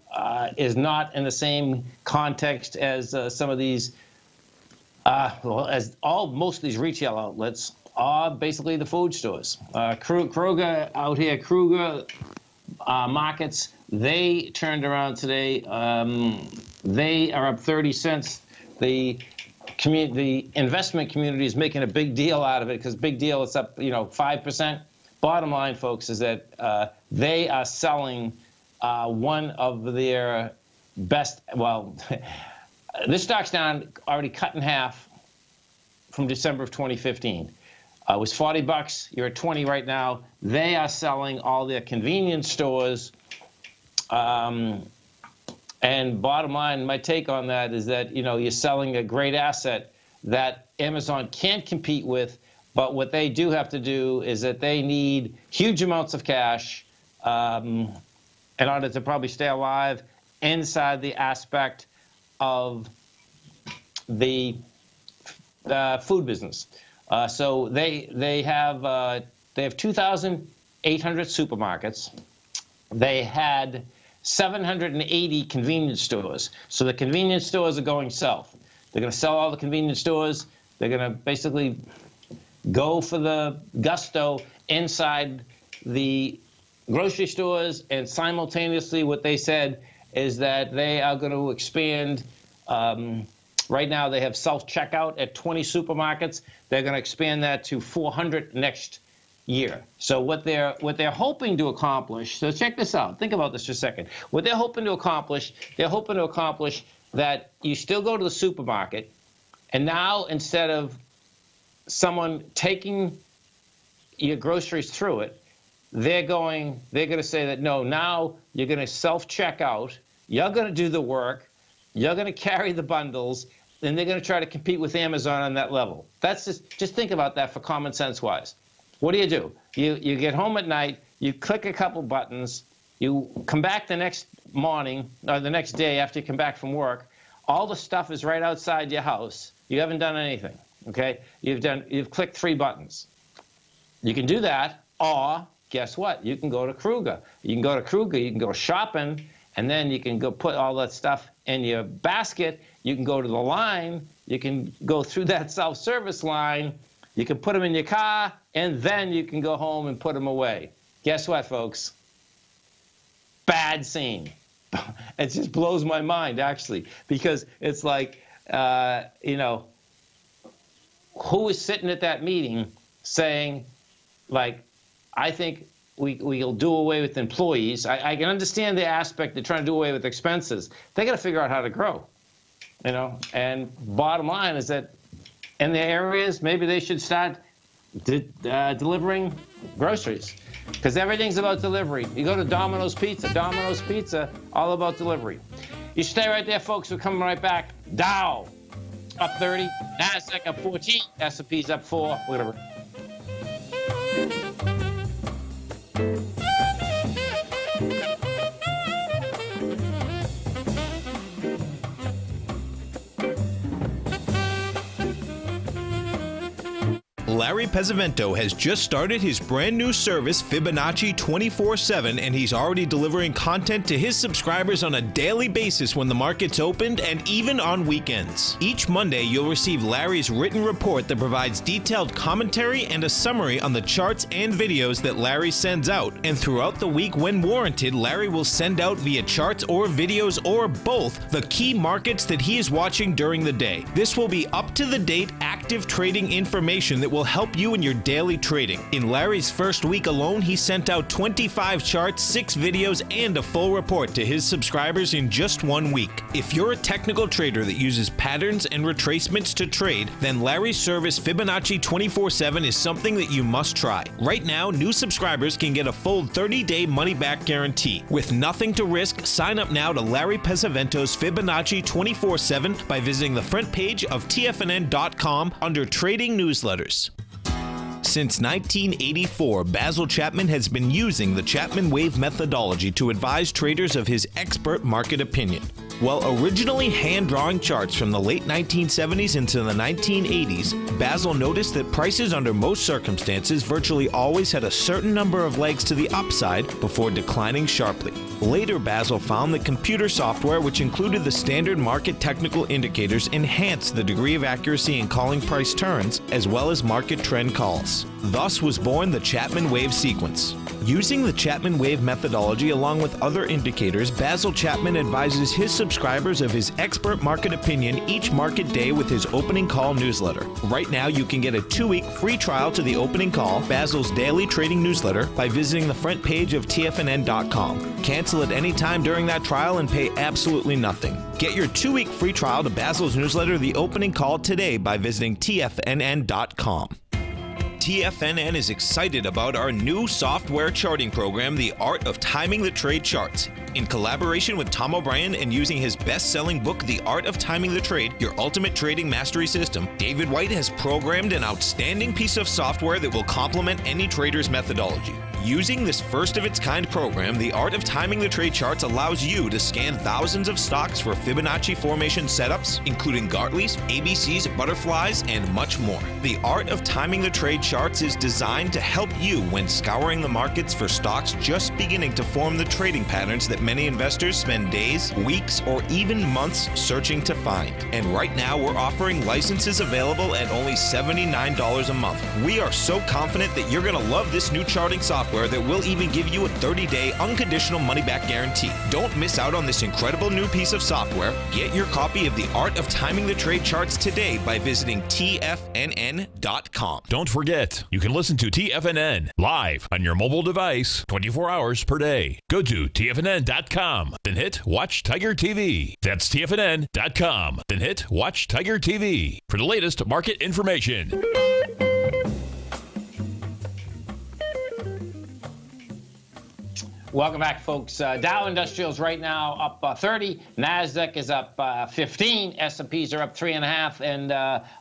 is not in the same context as some of these. Most of these retail outlets are basically the food stores. Kroger out here, Kroger markets, they turned around today. They are up 30 cents. The investment community is making a big deal out of it because big deal, it's up 5%. Bottom line, folks, is that they are selling one of their best. Well, this stock's down, already cut in half from December of 2015. It was $40. You're at 20 right now. They are selling all their convenience stores. And bottom line, my take on that is that, you're selling a great asset that Amazon can't compete with. But what they do have to do is that they need huge amounts of cash in order to probably stay alive inside the aspect of the food business. So they have 2,800 supermarkets. They had 780 convenience stores. So the convenience stores are going south. They're going to sell all the convenience stores. They're going to basically go for the gusto inside the grocery stores, and simultaneously what they said is that they are going to expand. Right now they have self-checkout at 20 supermarkets. They're going to expand that to 400 next year. So what they're hoping to accomplish, so check this out. Think about this for a second. What they're hoping to accomplish that you still go to the supermarket, and now instead of someone taking your groceries through it, they're going to say that, no, now you're going to self-check out. You're going to do the work. You're going to carry the bundles, and they're going to try to compete with Amazon on that level. That's just think about that for common sense wise. What do? You get home at night, you click a couple buttons, you come back the next morning or the next day after you come back from work. All the stuff is right outside your house. You haven't done anything. Okay? You've clicked 3 buttons. You can do that, or guess what? You can go to Kroger. You can go shopping, and then you can go put all that stuff in your basket. You can go to the line. You can go through that self-service line. You can put them in your car, and then you can go home and put them away. Guess what, folks? Bad scene. It just blows my mind, actually, because it's like, who is sitting at that meeting saying, like, I think we'll do away with employees. I can understand the aspect they're trying to do away with expenses. They got to figure out how to grow, And bottom line is that in the areas, maybe they should start delivering groceries, because everything's about delivery. You go to Domino's Pizza, all about delivery. You stay right there, folks. We're coming right back. Dow up 30, NASDAQ up 14, S&P's up 4. Whatever. Larry Pesavento has just started his brand new service, Fibonacci 24/7, and he's already delivering content to his subscribers on a daily basis when the market's opened and even on weekends. Each Monday, you'll receive Larry's written report that provides detailed commentary and a summary on the charts and videos that Larry sends out. And throughout the week, when warranted, Larry will send out via charts or videos or both the key markets that he is watching during the day. This will be up-to-the-date, active trading information that will help you in your daily trading. In Larry's first week alone, he sent out 25 charts, 6 videos, and a full report to his subscribers in just 1 week. If you're a technical trader that uses patterns and retracements to trade, then Larry's service Fibonacci 24/7 is something that you must try. Right now, new subscribers can get a full 30-day money-back guarantee. With nothing to risk, sign up now to Larry Pesavento's Fibonacci 24/7 by visiting the front page of TFNN.com under Trading Newsletters. Since 1984, Basil Chapman has been using the Chapman Wave methodology to advise traders of his expert market opinion. While originally hand-drawing charts from the late 1970s into the 1980s, Basil noticed that prices under most circumstances virtually always had a certain number of legs to the upside before declining sharply. Later, Basil found that computer software, which included the standard market technical indicators, enhanced the degree of accuracy in calling price turns, as well as market trend calls. Thus was born the Chapman Wave sequence. Using the Chapman Wave methodology along with other indicators, Basil Chapman advises his subscribers of his expert market opinion each market day with his opening call newsletter. Right now, you can get a 2-week free trial to the opening call, Basil's daily trading newsletter, by visiting the front page of TFNN.com. Cancel at any time during that trial and pay absolutely nothing. Get your 2-week free trial to Basil's newsletter, The Opening Call, today by visiting TFNN.com. TFNN is excited about our new software charting program, The Art of Timing the Trade Charts. In collaboration with Tom O'Brien and using his best-selling book, The Art of Timing the Trade, Your Ultimate Trading Mastery System, David White has programmed an outstanding piece of software that will complement any trader's methodology. Using this first-of-its-kind program, The Art of Timing the Trade Charts allows you to scan thousands of stocks for Fibonacci formation setups, including Gartley's, ABC's, butterflies, and much more. The Art of Timing the Trade Charts is designed to help you when scouring the markets for stocks just beginning to form the trading patterns that many investors spend days, weeks, or even months searching to find. And right now, we're offering licenses available at only $79 a month. We are so confident that you're going to love this new charting software that will even give you a 30-day unconditional money-back guarantee. Don't miss out on this incredible new piece of software. Get your copy of The Art of Timing the Trade Charts today by visiting TFNN.com. Don't forget, you can listen to TFNN live on your mobile device 24 hours per day. Go to TFNN.com, then hit Watch Tiger TV. That's TFNN.com, then hit Watch Tiger TV for the latest market information. Welcome back, folks. Dow Industrials right now up 30. NASDAQ is up 15. S&Ps are up 3.5. And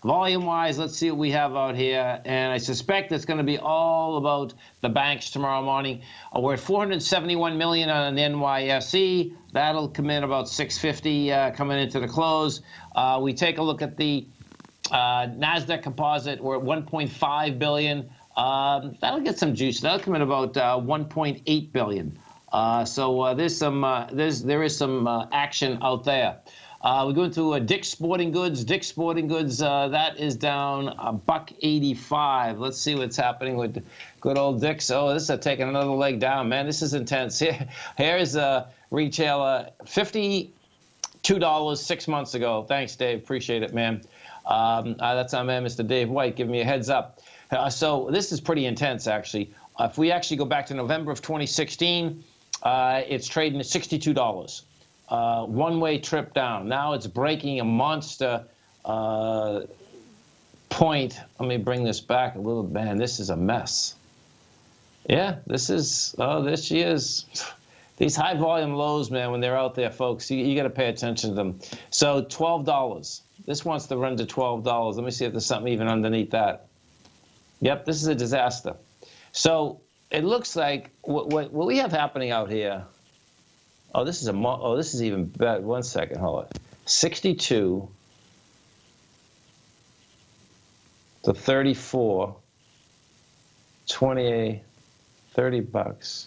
volume-wise, let's see what we have out here. And I suspect it's going to be all about the banks tomorrow morning. We're at 471 million on an NYSE. That'll come in about 650 coming into the close. We take a look at the NASDAQ composite. We're at 1.5 billion. That'll get some juice. That'll come in about 1.8 billion. So there is some action out there. We go into Dick's Sporting Goods. Dick's Sporting Goods, that is down $1.85. Let's see what's happening with good old Dick's. Oh, this is taking another leg down, man. This is intense. Here's a retailer, $52 6 months ago. Thanks, Dave. Appreciate it, man. That's our man, Mr. Dave White, giving me a heads up. So this is pretty intense, actually. If we actually go back to November of 2016, it's trading at $62. One-way trip down. Now it's breaking a monster point. Let me bring this back a little. Man, this is a mess. Yeah, this is. Oh, this is. These high volume lows, man, when they're out there, folks, you got to pay attention to them. So $12. This wants to run to $12. Let me see if there's something even underneath that. Yep, this is a disaster. So it looks like what we have happening out here. Oh, this is even better. 1 second, hold on. 62 to 34, 28, $30.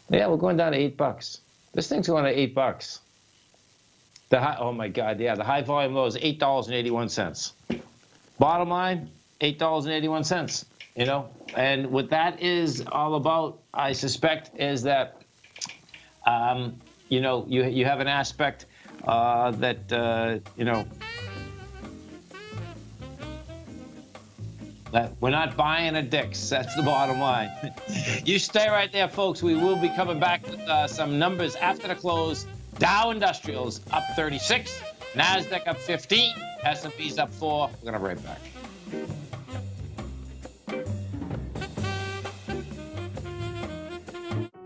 Yeah, we're going down to $8. This thing's going to $8. The high, oh my God, yeah, the high volume low is $8.81. Bottom line, $8.81. You know, and what that is all about, I suspect, is that, you know, you have an aspect that, you know, that we're not buying a Dick's. That's the bottom line. You stay right there, folks. We will be coming back with some numbers after the close. Dow Industrials up 36, NASDAQ up 15, S&P's up 4. We're going to be right back.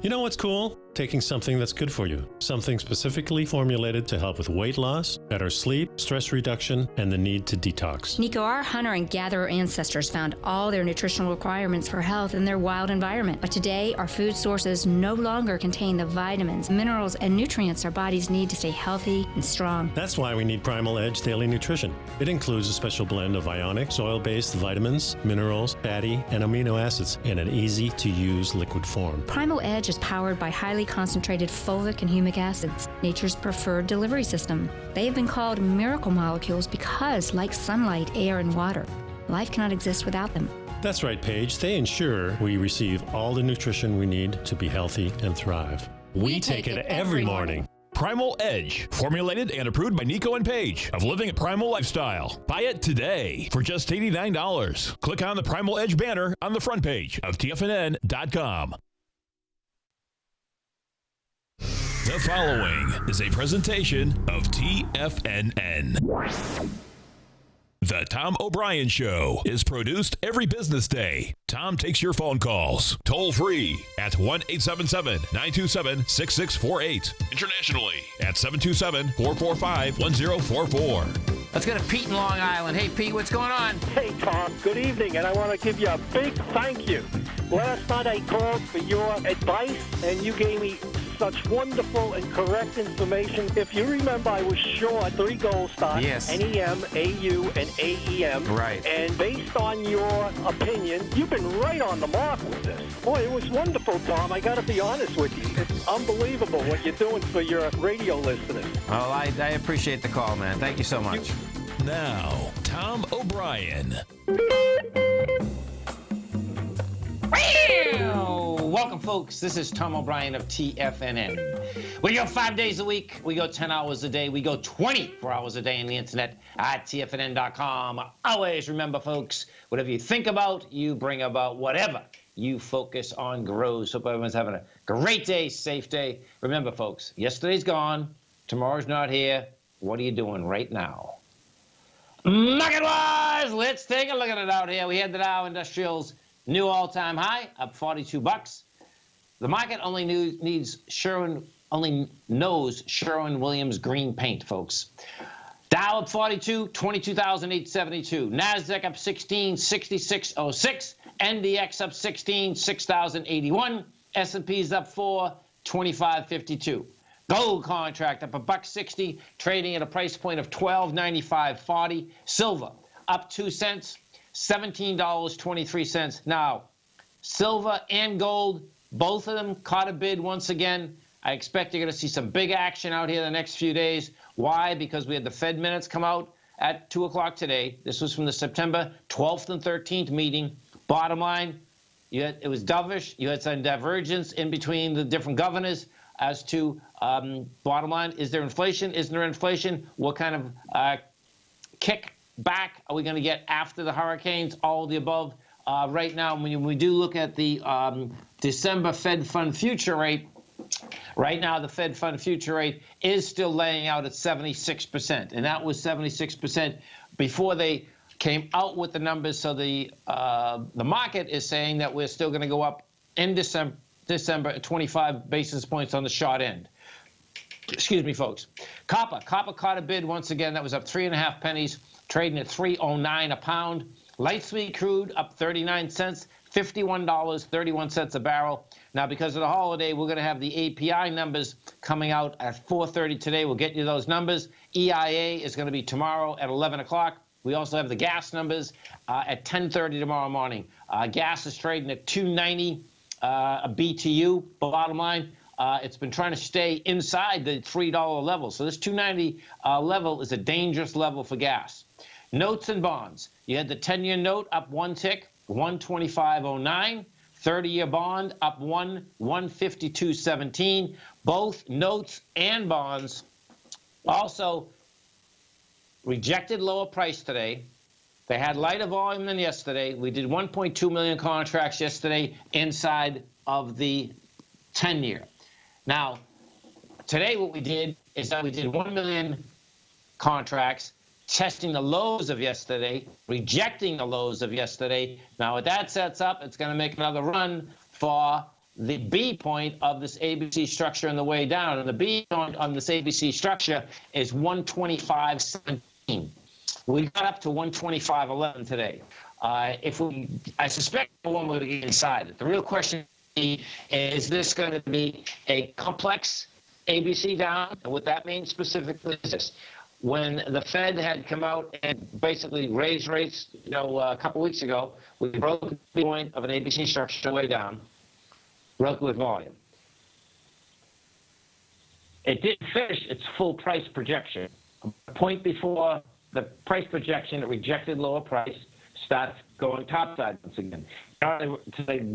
You know what's cool? Taking something that's good for you. Something specifically formulated to help with weight loss, better sleep, stress reduction, and the need to detox. Nico, our hunter and gatherer ancestors found all their nutritional requirements for health in their wild environment. But today, our food sources no longer contain the vitamins, minerals, and nutrients our bodies need to stay healthy and strong. That's why we need Primal Edge Daily Nutrition. It includes a special blend of ionic, soil-based vitamins, minerals, fatty, and amino acids in an easy-to-use liquid form. Primal Edge is powered by highly concentrated fulvic and humic acids, nature's preferred delivery system. They have been called miracle molecules because, like sunlight, air, and water, life cannot exist without them. That's right, Paige. They ensure we receive all the nutrition we need to be healthy and thrive. We take it every morning. Primal Edge, formulated and approved by Nico and Paige of Living a Primal Lifestyle. Buy it today for just $89. Click on the Primal Edge banner on the front page of TFNN.com. The following is a presentation of TFNN. The Tom O'Brien Show is produced every business day. Tom takes your phone calls toll free at 1-877-927-6648. Internationally at 727-445-1044. Let's go to Pete in Long Island. Hey, Pete, what's going on? Hey, Tom. Good evening, and I want to give you a big thank you. Last night I called for your advice, and you gave me such wonderful and correct information. If you remember, I was short 3 gold stocks, Yes. NEM, AU, and AEM. Right. And based on your opinion, you've been right on the mark with this. Boy, it was wonderful, Tom. I got to be honest with you. It's unbelievable what you're doing for your radio listeners. Oh, I appreciate the call, man. Thank you so much. Now, Tom O'Brien. Welcome, folks. This is Tom O'Brien of TFNN. We go 5 days a week. We go 10 hours a day. We go 24 hours a day on the internet at TFNN.com. Always remember, folks, whatever you think about, you bring about. Whatever you focus on grows. Hope everyone's having a great day, safe day. Remember, folks, yesterday's gone. Tomorrow's not here. What are you doing right now? Market-wise, let's take a look at it out here. We had the Dow Industrials new all-time high, up $42. The market only knows Sherwin-Williams green paint, folks. Dow up 42, 22,872. NASDAQ up 16, 6606. NDX up 16, 6,081. S&P's up 4, 2552. Gold contract up $1.60, trading at a price point of $12.95.40. Silver up 2 cents, $17.23. Now, silver and gold, both of them caught a bid once again. I expect you're going to see some big action out here the next few days. Why? Because we had the Fed minutes come out at 2 o'clock today. This was from the September 12th and 13th meeting. Bottom line, it was dovish. You had some divergence in between the different governors as to, bottom line, is there inflation? Isn't there inflation? What kind of kickback are we going to get after the hurricanes? All of the above. Right now, when we do look at the December Fed Fund future rate, right now the Fed Fund future rate is still laying out at 76%, and that was 76% before they came out with the numbers. So the market is saying that we're still going to go up in December December at 25 basis points on the short end. Excuse me, folks. Copper caught a bid once again. That was up 3.5 pennies, trading at $3.09 a pound. Light sweet crude up 39 cents, $51.31 a barrel. Now, because of the holiday, we're going to have the API numbers coming out at 4:30 today. We'll get you those numbers. EIA is going to be tomorrow at 11 o'clock. We also have the gas numbers at 10:30 tomorrow morning. Gas is trading at $2.90 a BTU. Bottom line, it's been trying to stay inside the $3 level. So this $2.90 level is a dangerous level for gas. Notes and bonds. You had the 10-year note up one tick, 125.09. 30-year bond up 152.17. Both notes and bonds also rejected lower price today. They had lighter volume than yesterday. We did 1.2 million contracts yesterday inside of the 10-year. Now, today what we did is that we did 1 million contracts, testing the lows of yesterday, rejecting the lows of yesterday. Now, what that sets up, it's going to make another run for the B point of this ABC structure on the way down. And the B point on this ABC structure is 125.17. We got up to 125.11 today. I suspect one will get inside it. The real question is this going to be a complex ABC down? And what that means specifically is this. When the Fed had come out and basically raised rates, a couple weeks ago, we broke the point of an ABC structure way down, broke with volume. It didn't finish its full price projection. A point before the price projection, it rejected lower price, starts going topside once again. To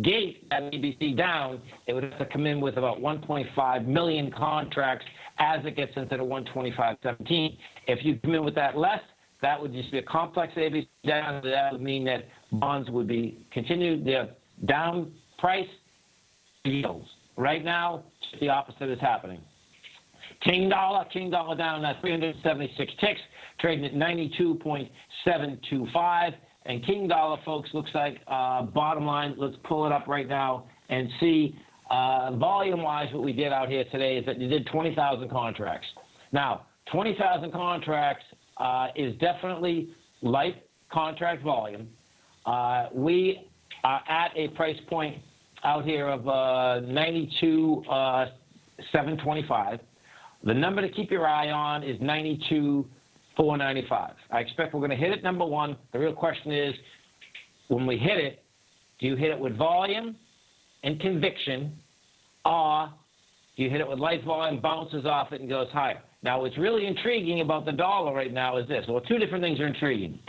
gate that ABC down, it would have to come in with about 1.5 million contracts as it gets into the 125.17. If you come in with that less, that would just be a complex ABC down. That would mean that bonds would be continued their down price yields. Right now, the opposite is happening. King dollar down 376 ticks, trading at 92.725. And King dollar, folks, looks like bottom line. Let's pull it up right now and see volume-wise what we did out here today is that you did 20,000 contracts. Now, 20,000 contracts is definitely light contract volume. We are at a price point out here of 92,725. The number to keep your eye on is 92,495. I expect we're going to hit it, number one. The real question is, when we hit it, do you hit it with volume and conviction, or do you hit it with light volume, bounces off it, and goes higher? Now, what's really intriguing about the dollar right now is this. Well, two different things are intriguing.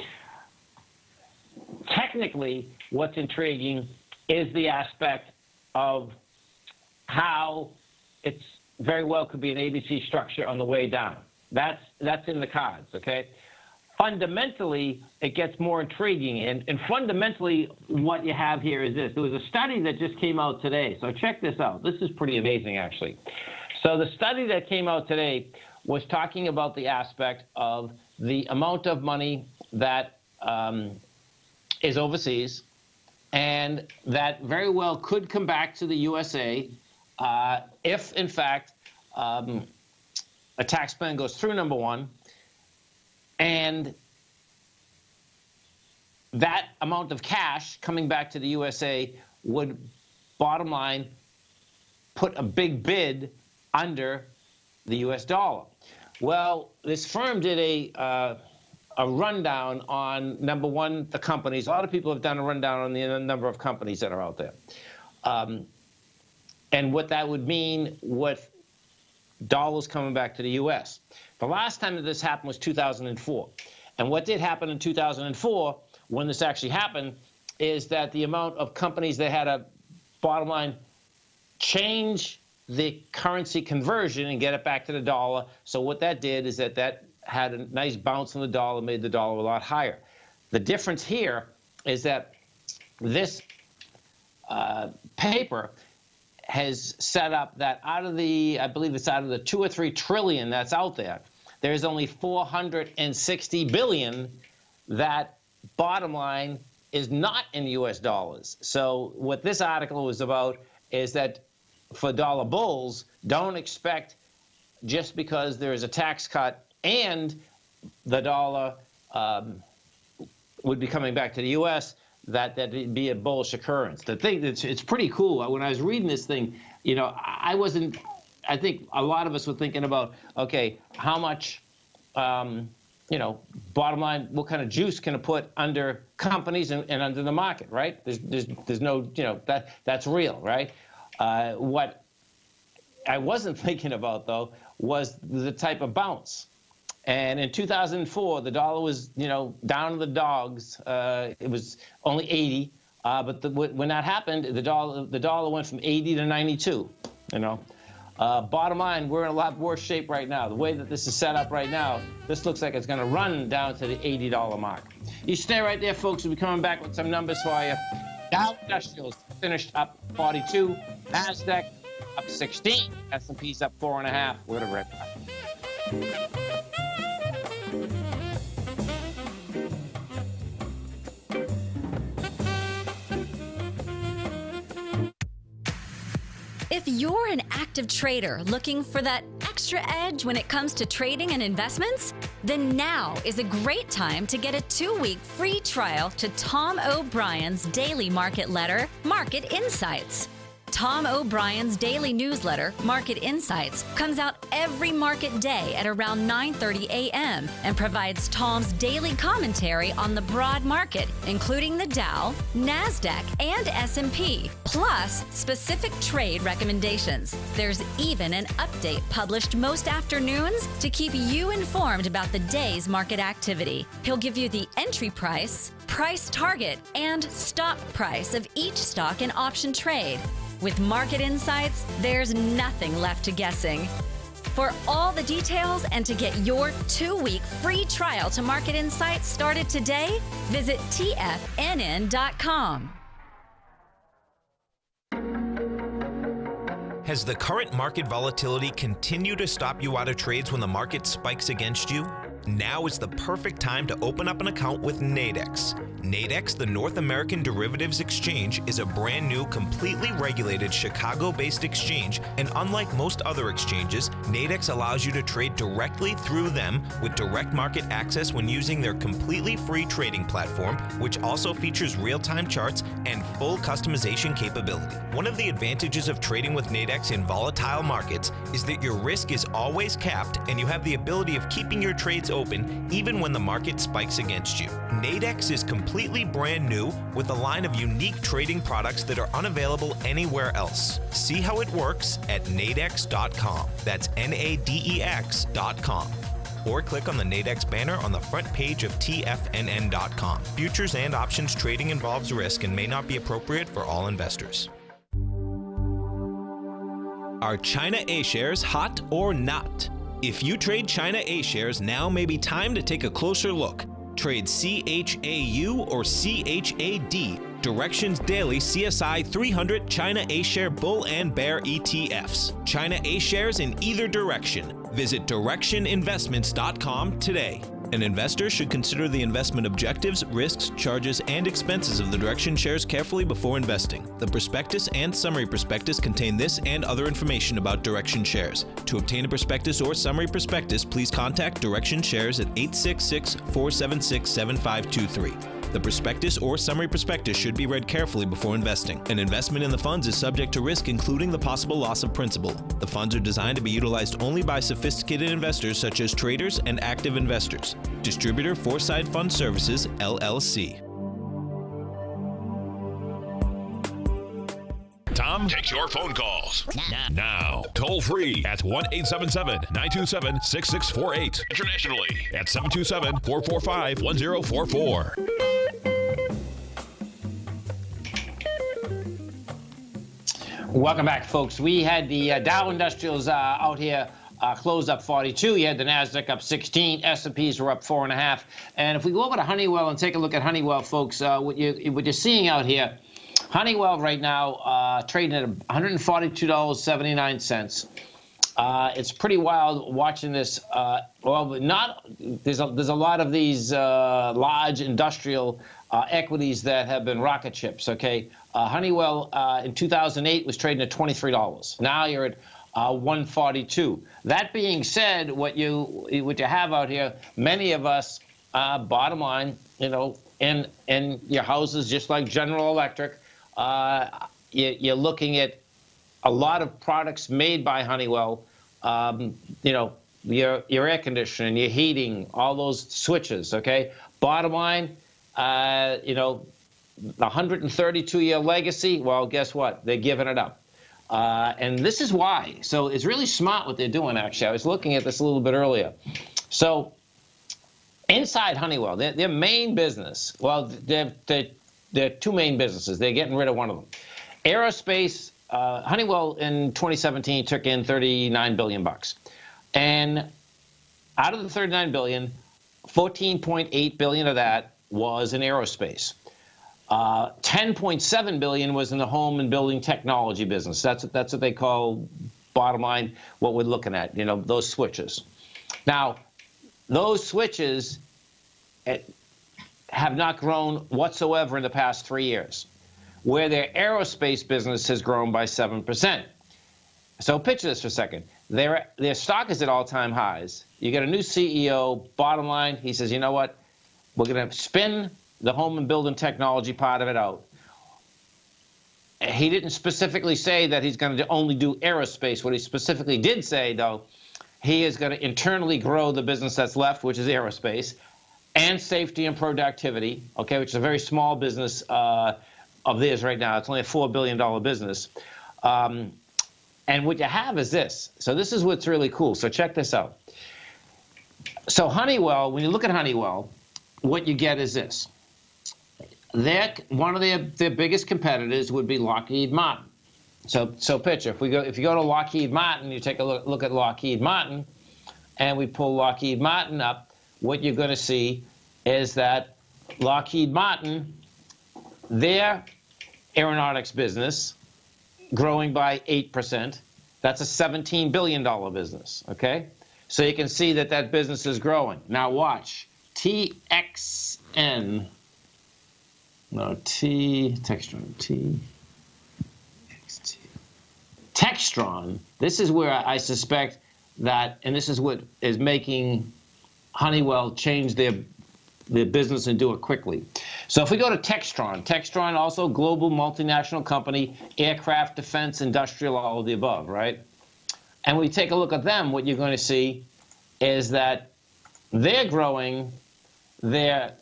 Technically, what's intriguing is the aspect of how it's very well could be an ABC structure on the way down. That's in the cards, okay? Fundamentally, it gets more intriguing. And fundamentally, what you have here is this. There was a study that just came out today. So check this out. This is pretty amazing, actually. So the study that came out today was talking about the aspect of the amount of money that is overseas and that very well could come back to the USA if, in fact, a tax plan goes through, number one, and that amount of cash coming back to the USA would, bottom line, put a big bid under the U.S. dollar. Well, this firm did a rundown on, number one, the companies. A lot of people have done a rundown on the number of companies that are out there. And what that would mean with dollars coming back to the U.S. The last time that this happened was 2004. And what did happen in 2004, when this actually happened, is that the amount of companies that had a, bottom line, change the currency conversion and get it back to the dollar. So what that did is that had a nice bounce on the dollar, made the dollar a lot higher. The difference here is that this paper has set up that out of the, I believe it's out of the 2 or 3 trillion that's out there, there's only 460 billion that, bottom line, is not in U.S. dollars. So what this article was about is that for dollar bulls, don't expect just because there is a tax cut and the dollar would be coming back to the U.S., that it'd be a bullish occurrence. The thing that's, it's pretty cool. When I was reading this thing, you know, I think a lot of us were thinking about, okay, how much, you know, bottom line, what kind of juice can it put under companies and under the market, right? There's no, you know, that's real, right? What I wasn't thinking about, though, was the type of bounce. And in 2004, the dollar was, you know, down to the dogs. It was only 80. But when that happened, the dollar went from 80 to 92, you know. Bottom line, we're in a lot worse shape right now. The way that this is set up right now, this looks like it's going to run down to the $80 mark. You stay right there, folks. We'll be coming back with some numbers for you. Dow Industrials finished up 42. NASDAQ up 16. S&P's up 4.5. We're going to right back. If you're an active trader looking for that extra edge when it comes to trading and investments, then now is a great time to get a 2-week free trial to Tom O'Brien's daily market letter, Market Insights. Tom O'Brien's daily newsletter, Market Insights, comes out every market day at around 9:30 a.m. and provides Tom's daily commentary on the broad market, including the Dow, NASDAQ, and S&P, plus specific trade recommendations. There's even an update published most afternoons to keep you informed about the day's market activity. He'll give you the entry price, price target, and stop price of each stock and option trade. With Market Insights, there's nothing left to guessing. For all the details and to get your 2-week free trial to Market Insights started today, visit TFNN.com. Has the current market volatility continued to stop you out of trades when the market spikes against you? Now is the perfect time to open up an account with Nadex. Nadex, the North American Derivatives Exchange, is a brand new, completely regulated Chicago-based exchange, and unlike most other exchanges, Nadex allows you to trade directly through them with direct market access when using their completely free trading platform, which also features real-time charts and full customization capability. One of the advantages of trading with Nadex in volatile markets is that your risk is always capped and you have the ability of keeping your trades open even when the market spikes against you. Nadex is completely brand new with a line of unique trading products that are unavailable anywhere else. See how it works at nadex.com. That's NADEX.com. Or click on the Nadex banner on the front page of TFNN.com. Futures and options trading involves risk and may not be appropriate for all investors. Are China A-shares hot or not? If you trade China A-shares, now may be time to take a closer look. Trade CHAU or CHAD, Directions Daily CSI 300 China A-share Bull and Bear ETFs. China A-shares in either direction. Visit directioninvestments.com today. An investor should consider the investment objectives, risks, charges, and expenses of the Direction shares carefully before investing. The prospectus and summary prospectus contain this and other information about Direction shares. To obtain a prospectus or summary prospectus, please contact Direction shares at 866-476-7523. The prospectus or summary prospectus should be read carefully before investing. An investment in the funds is subject to risk, including the possible loss of principal. The funds are designed to be utilized only by sophisticated investors such as traders and active investors. Distributor Foreside Fund Services, LLC. Tom takes your phone calls now. Toll free at 1-877-927-6648. Internationally at 727-445-1044. Welcome back, folks. We had the Dow Industrials out here closed up 42. You had the NASDAQ up 16. S&Ps were up 4.5. And if we go over to Honeywell and take a look at Honeywell, folks, what you're seeing out here, Honeywell right now trading at $142.79. It's pretty wild watching this. There's a lot of these large industrial equities that have been rocket ships, okay? Honeywell in 2008 was trading at $23. Now you're at 142. That being said, what you have out here, many of us, bottom line, you know, in your houses, just like General Electric, you're looking at a lot of products made by Honeywell. You know, your air conditioning, your heating, all those switches. Okay. Bottom line, you know, 132-year legacy. Well, guess what? They're giving it up. And this is why. So it's really smart what they're doing, actually. I was looking at this a little bit earlier. So inside Honeywell, their main business, well, they're two main businesses. They're getting rid of one of them. Aerospace, Honeywell in 2017 took in $39 billion. And out of the $39 billion, $14.8 billion of that was in aerospace. $10.7 billion was in the home and building technology business. That's what they call, bottom line, what we're looking at, you know, those switches. Now, those switches have not grown whatsoever in the past 3 years, where their aerospace business has grown by 7%. So picture this for a second. Their stock is at all-time highs. You get a new CEO, bottom line, he says, you know what, we're going to spin the home and building technology part of it out. He didn't specifically say that he's going to only do aerospace. What he specifically did say, though, he is going to internally grow the business that's left, which is aerospace, and safety and productivity, okay, which is a very small business of theirs right now. It's only a $4 billion business. And what you have is this. So this is what's really cool. So check this out. So Honeywell, when you look at Honeywell, what you get is this. One of their biggest competitors would be Lockheed Martin. So picture, if you go to Lockheed Martin, you take a look at Lockheed Martin, and we pull Lockheed Martin up, what you're going to see is that Lockheed Martin, their aeronautics business, growing by 8%. That's a $17 billion business, okay? So you can see that that business is growing. Now watch. Textron, this is where I suspect that, and this is what is making Honeywell change their business and do it quickly. So if we go to Textron also global multinational company, aircraft, defense, industrial, all of the above, right? And we take a look at them, what you're going to see is that they're growing their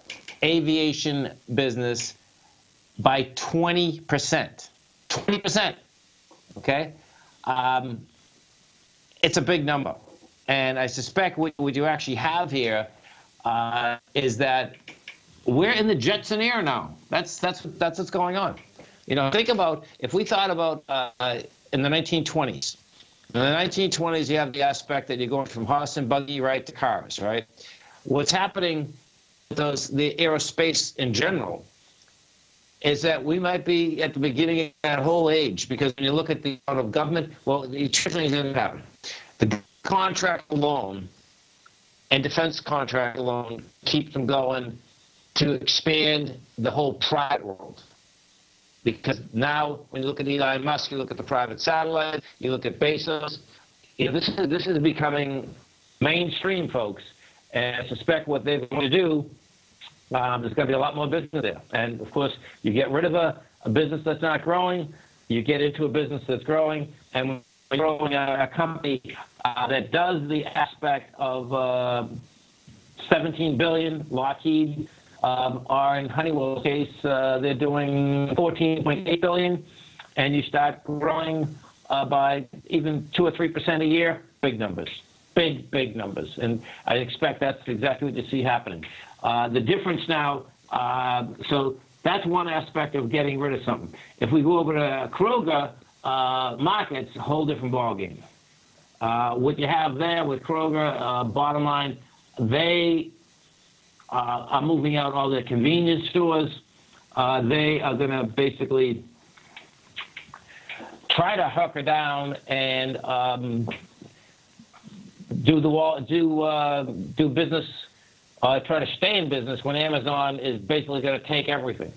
aviation business by 20%. 20%, okay? It's a big number. And I suspect what you actually have here is that we're in the Jetson era now. That's what's going on. You know, think about, if we thought about in the 1920s. In the 1920s, you have the aspect that you're going from horse and buggy right to cars, right? What's happening with the aerospace in general is that we might be at the beginning of that whole age, because when you look at the amount of government, well, the two things that happen. The contract alone and defense contract alone keep them going to expand the whole private world. Because now, when you look at Elon Musk, you look at the private satellite, you look at Bezos, you know, this is becoming mainstream, folks. And I suspect what they're going to do, there's going to be a lot more business there. And, of course, you get rid of a business that's not growing, you get into a business that's growing, and when you're growing a company that does the aspect of $17 billion, Lockheed, or in Honeywell's case, they're doing $14.8 billion, and you start growing by even 2 or 3% a year, big numbers, big numbers. And I expect that's exactly what you see happening. The difference now, so that's one aspect of getting rid of something. If we go over to Kroger markets, a whole different ballgame. What you have there with Kroger, bottom line, they are moving out all their convenience stores. They are going to basically try to hunker down and do business try to stay in business when Amazon is basically going to take everything.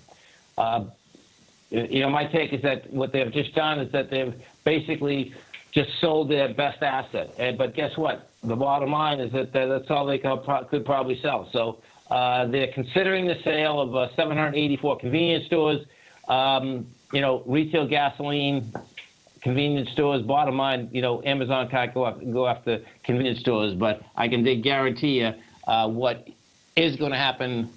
My take is that what they've just done is that they've basically just sold their best asset. But guess what? The bottom line is that that's all they could probably sell. So they're considering the sale of 784 convenience stores, retail gasoline, convenience stores. Bottom line, Amazon can't go after convenience stores, but I can guarantee you what is going to happen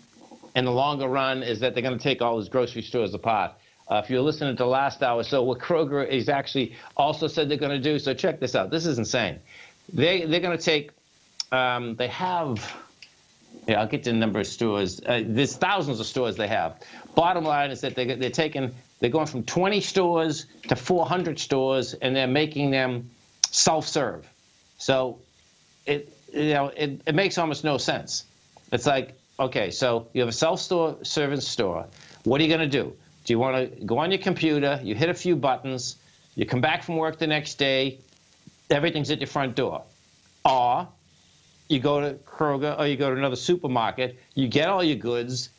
in the longer run is that they're going to take all those grocery stores apart. If you're listening to last hour, so what Kroger is actually also said they're going to do, so check this out. This is insane. They're going to take, I'll get to the number of stores. There's thousands of stores they have. Bottom line is that they're going from 20 stores to 400 stores, and they're making them self-serve. So it makes almost no sense. It's like, okay, so you have a self-service store. What are you going to do? Do you want to go on your computer, you hit a few buttons, you come back from work the next day, everything's at your front door? Or you go to Kroger or you go to another supermarket, you get all your goods,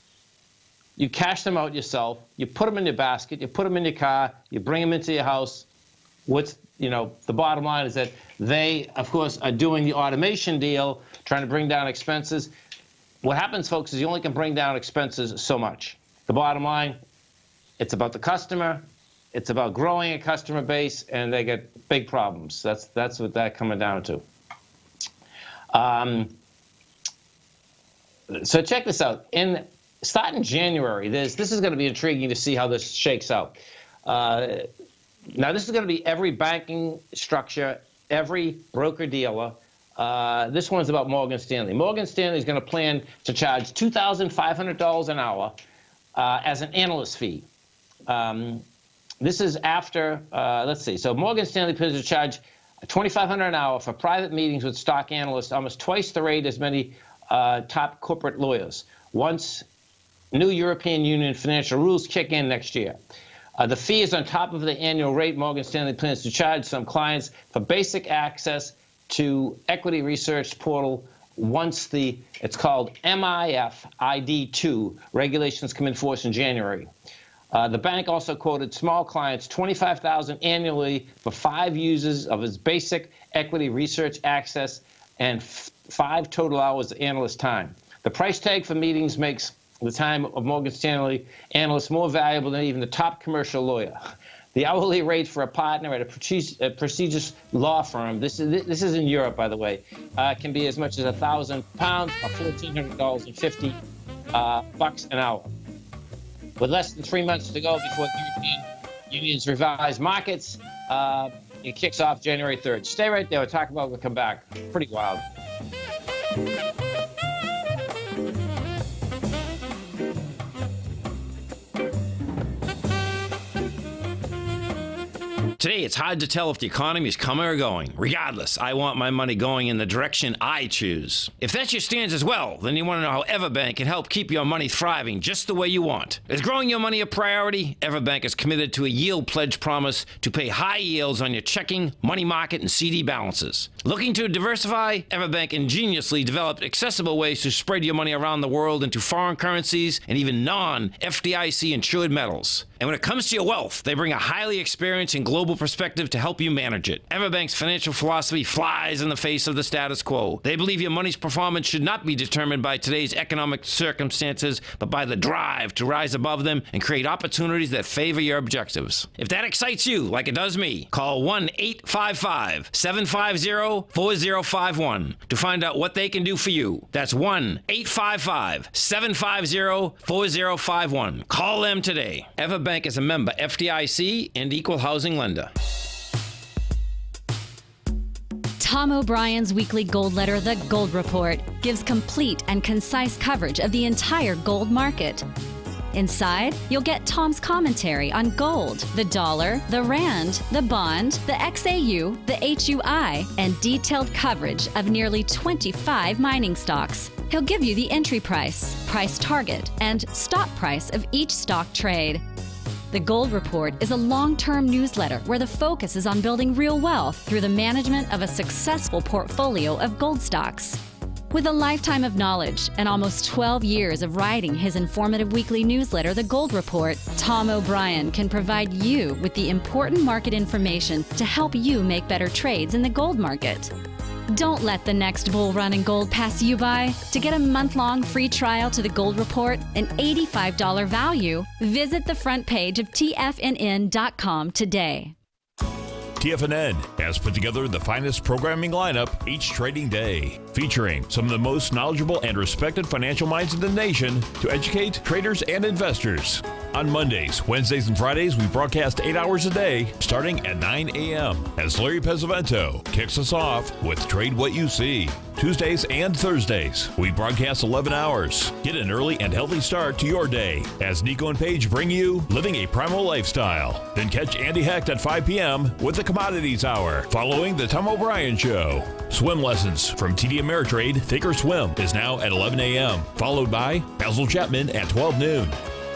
you cash them out yourself, you put them in your basket, you put them in your car, you bring them into your house. The bottom line is that they, of course, are doing the automation deal, trying to bring down expenses. What happens, folks, is you only can bring down expenses so much. The bottom line, it's about the customer, it's about growing a customer base, and they get big problems. That's what that coming down to. So check this out. Starting January, this is going to be intriguing to see how this shakes out. Now, this is going to be every banking structure, every broker-dealer. This one's about Morgan Stanley. Morgan Stanley is going to plan to charge $2,500 an hour as an analyst fee. This is after, let's see. So Morgan Stanley plans to charge $2,500 an hour for private meetings with stock analysts, almost twice the rate as many top corporate lawyers, once new European Union financial rules kick in next year. The fee is on top of the annual rate Morgan Stanley plans to charge some clients for basic access to equity research portal once it's called MIF ID2 regulations come in force in January. The bank also quoted small clients $25,000 annually for 5 uses of its basic equity research access and 5 total hours of analyst time. The price tag for meetings makes the time of Morgan Stanley analysts more valuable than even the top commercial lawyer. The hourly rate for a partner at a prestigious law firm, this is in Europe, by the way, can be as much as £1,000 or $1,450 bucks an hour. With less than 3 months to go before the European Union's revised markets, it kicks off January 3rd. Stay right there. We'll talk about it when we come back. Pretty wild. Today, it's hard to tell if the economy is coming or going. Regardless, I want my money going in the direction I choose. If that's your stance as well, then you want to know how EverBank can help keep your money thriving just the way you want. Is growing your money a priority? EverBank is committed to a yield pledge promise to pay high yields on your checking, money market, and CD balances. Looking to diversify? EverBank ingeniously developed accessible ways to spread your money around the world into foreign currencies and even non-FDIC insured metals. And when it comes to your wealth, they bring a highly experienced and global perspective to help you manage it. EverBank's financial philosophy flies in the face of the status quo. They believe your money's performance should not be determined by today's economic circumstances, but by the drive to rise above them and create opportunities that favor your objectives. If that excites you, like it does me, call 1-855-750-4051 to find out what they can do for you. That's 1-855-750-4051. Call them today. EverBank is a member FDIC and equal housing lender. Tom O'Brien's weekly gold letter, The Gold Report, gives complete and concise coverage of the entire gold market. Inside, you'll get Tom's commentary on gold, the dollar, the rand, the bond, the XAU, the HUI, and detailed coverage of nearly 25 mining stocks. He'll give you the entry price, price target, and stop price of each stock trade. The Gold Report is a long-term newsletter where the focus is on building real wealth through the management of a successful portfolio of gold stocks. With a lifetime of knowledge and almost 12 years of writing his informative weekly newsletter, The Gold Report, Tom O'Brien can provide you with the important market information to help you make better trades in the gold market. Don't let the next bull run in gold pass you by. To get a month-long free trial to The Gold Report, an $85 value, visit the front page of TFNN.com today. TFNN has put together the finest programming lineup each trading day, featuring some of the most knowledgeable and respected financial minds in the nation to educate traders and investors. On Mondays, Wednesdays, and Fridays, we broadcast 8 hours a day, starting at 9 a.m. as Larry Pesavento kicks us off with Trade What You See. Tuesdays and Thursdays, we broadcast 11 hours. Get an early and healthy start to your day as Nico and Paige bring you Living a Primal Lifestyle. Then catch Andy Hecht at 5 p.m. with the Commodities Hour, following the Tom O'Brien Show. Swim lessons from TD Ameritrade Thinkorswim is now at 11 a.m., followed by Basil Chapman at 12 noon.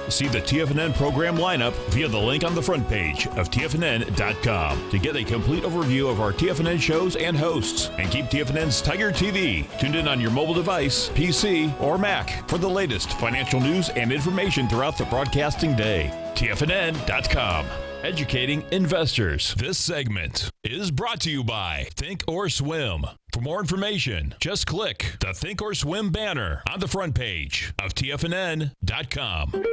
See the TFNN program lineup via the link on the front page of TFNN.com to get a complete overview of our TFNN shows and hosts. And keep TFNN's Tiger TV tuned in on your mobile device, PC, or Mac for the latest financial news and information throughout the broadcasting day. TFNN.com. Educating investors. This segment is brought to you by Think or Swim. For more information, just click the Think or Swim banner on the front page of TFNN.com.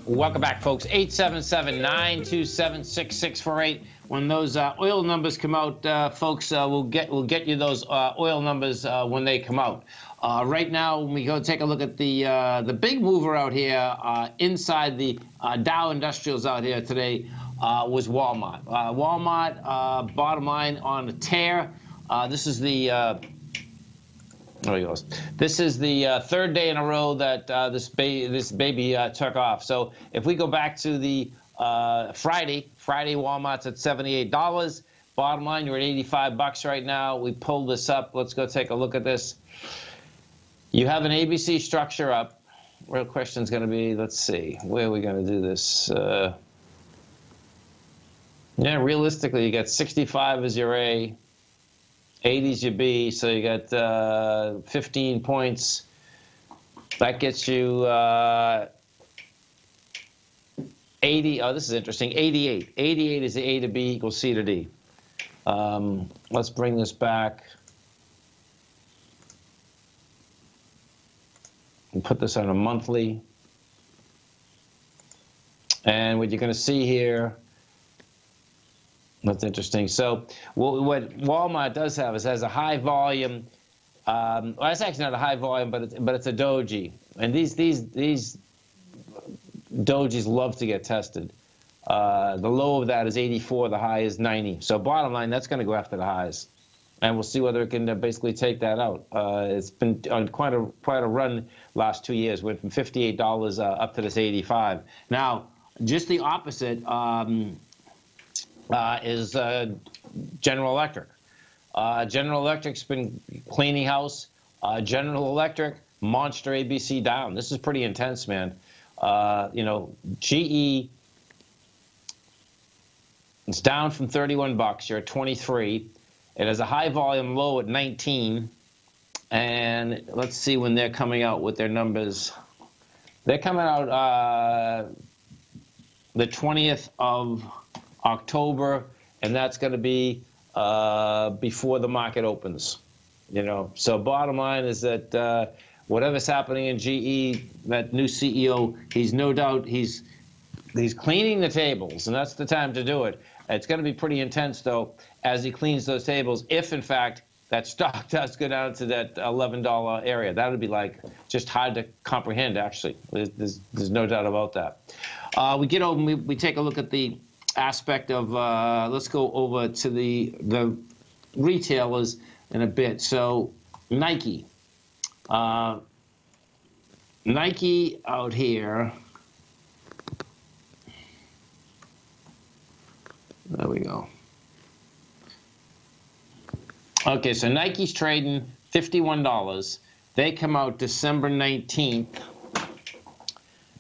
Welcome back, folks. 877-927-6648. When those oil numbers come out, folks, we'll get you those oil numbers when they come out. Right now, when we go take a look at the big mover out here inside the Dow Industrials out here today was Walmart. Walmart, bottom line on a tear. This is the there he goes. This is the third day in a row that this baby took off. So if we go back to the Friday Walmart's at $78. Bottom line, you're at $85 right now. We pulled this up. Let's go take a look at this. You have an ABC structure up. Real question is going to be, let's see, where are we going to do this? Yeah, realistically, you got 65 as your A, 80 is your B, so you got 15 points. That gets you 80. Oh, this is interesting. 88. 88 is the A to B equals C to D. Let's bring this back. And put this on a monthly. And what you're going to see here, that's interesting. So what Walmart does have is has a high volume. Well, it's actually not a high volume, but it's a doji. And these dojis love to get tested. The low of that is 84. The high is 90. So bottom line, that's going to go after the highs. And we'll see whether it can basically take that out. It's been on quite a run last 2 years. Went from $58 up to this 85. Now, just the opposite is General Electric. General Electric's been cleaning house. General Electric, monster ABC down. This is pretty intense, man. You know, GE, it's down from $31. You're at 23. It has a high volume low at 19. And let's see when they're coming out with their numbers. They're coming out the 20th of October, and that's going to be before the market opens. You know, so bottom line is that whatever's happening in GE, that new CEO, he's no doubt he's cleaning the tables, and that's the time to do it. It's going to be pretty intense, though, as he cleans those tables, if, in fact, that stock does go down to that $11 area. That would be, like, just hard to comprehend, actually. There's no doubt about that. We get over and we take a look at the aspect of, let's go over to the retailers in a bit. So Nike. Nike out here. There we go. Okay, so Nike's trading $51. They come out December 19th.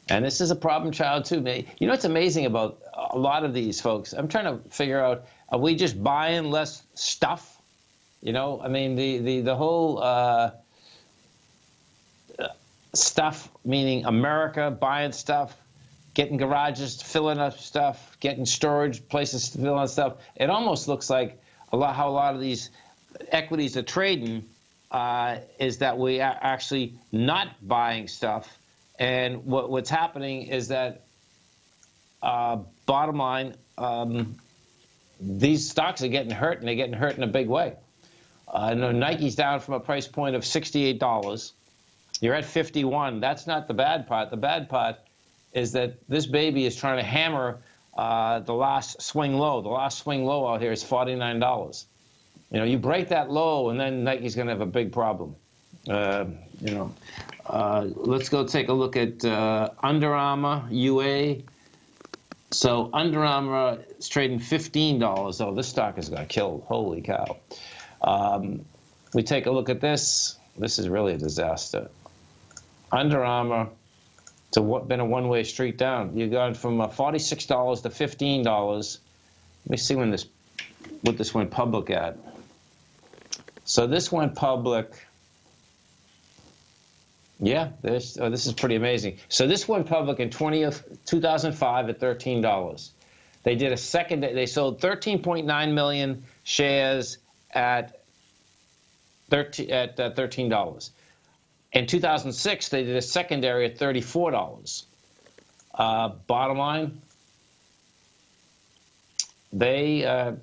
And this is a problem child, too. You know what's amazing about a lot of these folks? I'm trying to figure out, Are we just buying less stuff? You know, I mean, the whole stuff, meaning America buying stuff, getting garages filling up stuff, getting storage places to fill up stuff. It almost looks like how a lot of these equities are trading is that we are actually not buying stuff. And what's happening is that, bottom line, these stocks are getting hurt, and they're getting hurt in a big way. Nike's down from a price point of $68. You're at 51. That's not the bad part. The bad part is that this baby is trying to hammer the last swing low. The last swing low out here is $49. You know, you break that low, and then Nike's going to have a big problem. Let's go take a look at Under Armour, UA. So Under Armour is trading $15. Oh, this stock has got killed. Holy cow. We take a look at this. This is really a disaster. Under Armour, it's been a one-way street down. You've gone from $46 to $15. Let me see what this went public at. So this went public. Yeah, this is pretty amazing. So this went public in 2005 at $13. They did a second. They sold 13.9 million shares at $13. In 2006, they did a secondary at $34. Bottom line, they're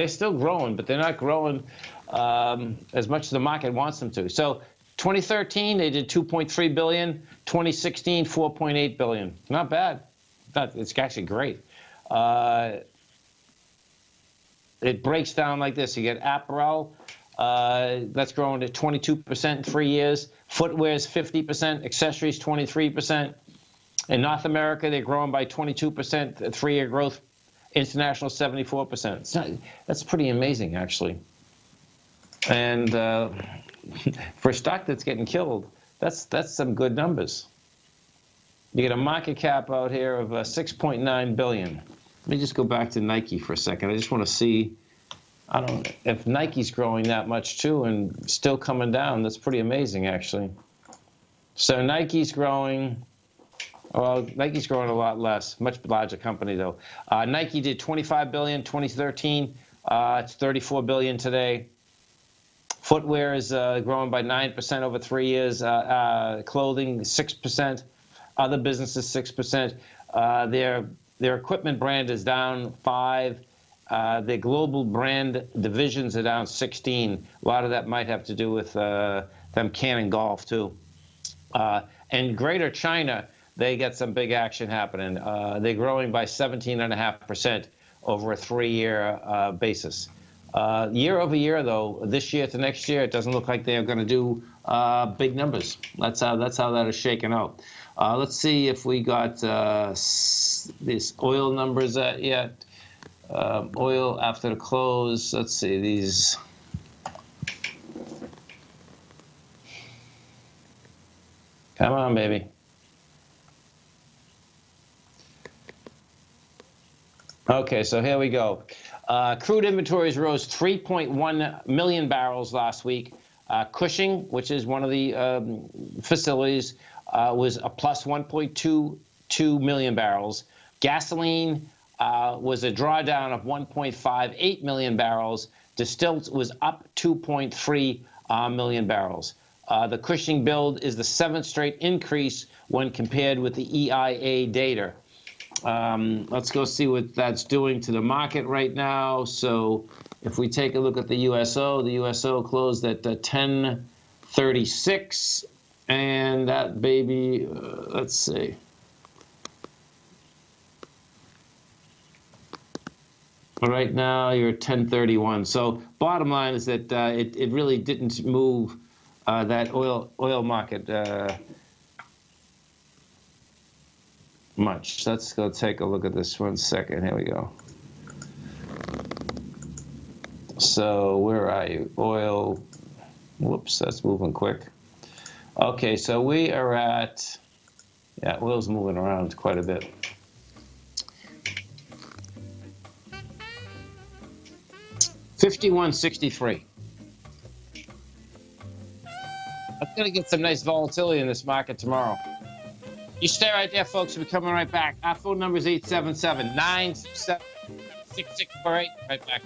still growing, but they're not growing as much as the market wants them to. So 2013, they did $2.3 billion. 2016, $4.8 billion. Not bad. It's actually great. It breaks down like this. You get apparel. That's growing to 22% in 3 years. Footwear is 50%. Accessories, 23%. In North America, they're growing by 22%. 3-year growth. International, 74%. That's pretty amazing, actually. And for a stock that's getting killed, that's some good numbers. You get a market cap out here of $6.9 billion. Let me just go back to Nike for a second. I just want to see. I don't know if Nike's growing that much too and still coming down. That's pretty amazing, actually. So Nike's growing. Well, Nike's growing a lot less. Much larger company, though. Nike did $25 billion 2013. It's $34 billion today. Footwear is growing by 9% over 3 years. Clothing, 6%. Other businesses, 6%. Their equipment brand is down 5%. The global brand divisions are down 16%. A lot of that might have to do with them canning golf, too. And Greater China, they get some big action happening. They're growing by 17.5% over a 3-year basis. Year over year, though, this year to next year, it doesn't look like they're going to do big numbers. That's how that is shaking out. Let's see if we got these oil numbers yet. Oil after the close. Let's see these. Come on, baby. Okay, so here we go. Crude inventories rose 3.1 million barrels last week. Cushing, which is one of the facilities, was a plus 1.22 million barrels. Gasoline was a drawdown of 1.58 million barrels. Distilled was up 2.3 million barrels. The Cushing build is the 7th straight increase when compared with the EIA data. Let's go see what that's doing to the market right now. So if we take a look at the USO closed at 1036, and that baby, let's see. Right now you're at 1031. So bottom line is that it really didn't move that oil market much. Let's go take a look at this 1 second. Here we go. So where are you? Oil. Whoops, that's moving quick. Okay, so we are at, yeah, oil's moving around quite a bit. 51.63. I'm going to get some nice volatility in this market tomorrow. You stay right there, folks. We're coming right back. Our phone number is 877-967-6648. Right back.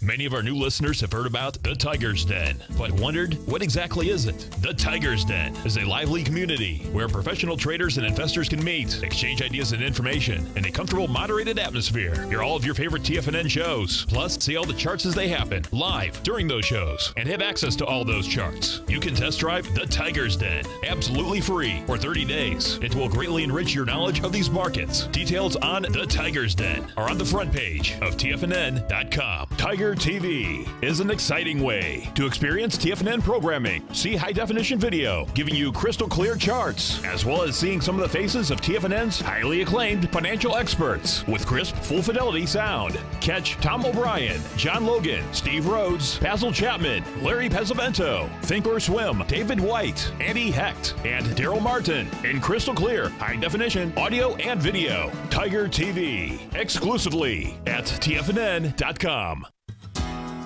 Many of our new listeners have heard about the Tiger's Den, but wondered, what exactly is it? The Tiger's Den is a lively community where professional traders and investors can meet, exchange ideas and information in a comfortable, moderated atmosphere. Hear all of your favorite TFNN shows, plus see all the charts as they happen live during those shows, and have access to all those charts. You can test drive the Tiger's Den absolutely free for 30 days. It will greatly enrich your knowledge of these markets. Details on the Tiger's Den are on the front page of TFNN.com. Tiger TV is an exciting way to experience TFNN programming. See high-definition video giving you crystal clear charts, as well as seeing some of the faces of TFNN's highly acclaimed financial experts with crisp, full-fidelity sound. Catch Tom O'Brien, John Logan, Steve Rhodes, Basil Chapman, Larry Pesavento, Think or Swim, David White, Andy Hecht, and Daryl Martin in crystal clear, high-definition audio and video. Tiger TV, exclusively at TFNN.com.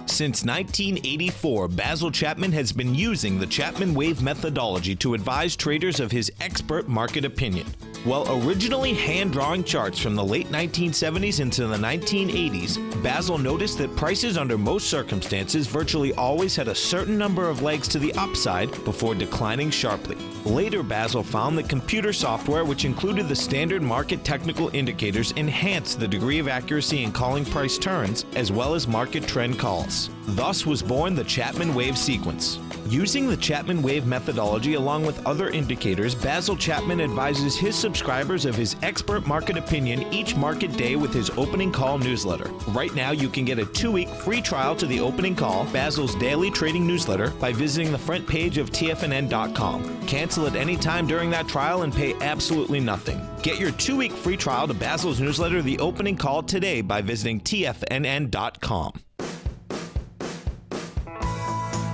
Since 1984, Basil Chapman has been using the Chapman Wave methodology to advise traders of his expert market opinion. While originally hand-drawing charts from the late 1970s into the 1980s, Basil noticed that prices under most circumstances virtually always had a certain number of legs to the upside before declining sharply. Later, Basil found that computer software, which included the standard market technical indicators, enhanced the degree of accuracy in calling price turns, as well as market trend calls. Thus was born the Chapman Wave sequence. Using the Chapman Wave methodology along with other indicators, Basil Chapman advises his subscribers of his expert market opinion each market day with his opening call newsletter. Right now, you can get a 2-week free trial to the opening call, Basil's daily trading newsletter, by visiting the front page of TFNN.com. Cancel at any time during that trial and pay absolutely nothing. Get your 2-week free trial to Basil's newsletter, The Opening Call, today by visiting TFNN.com.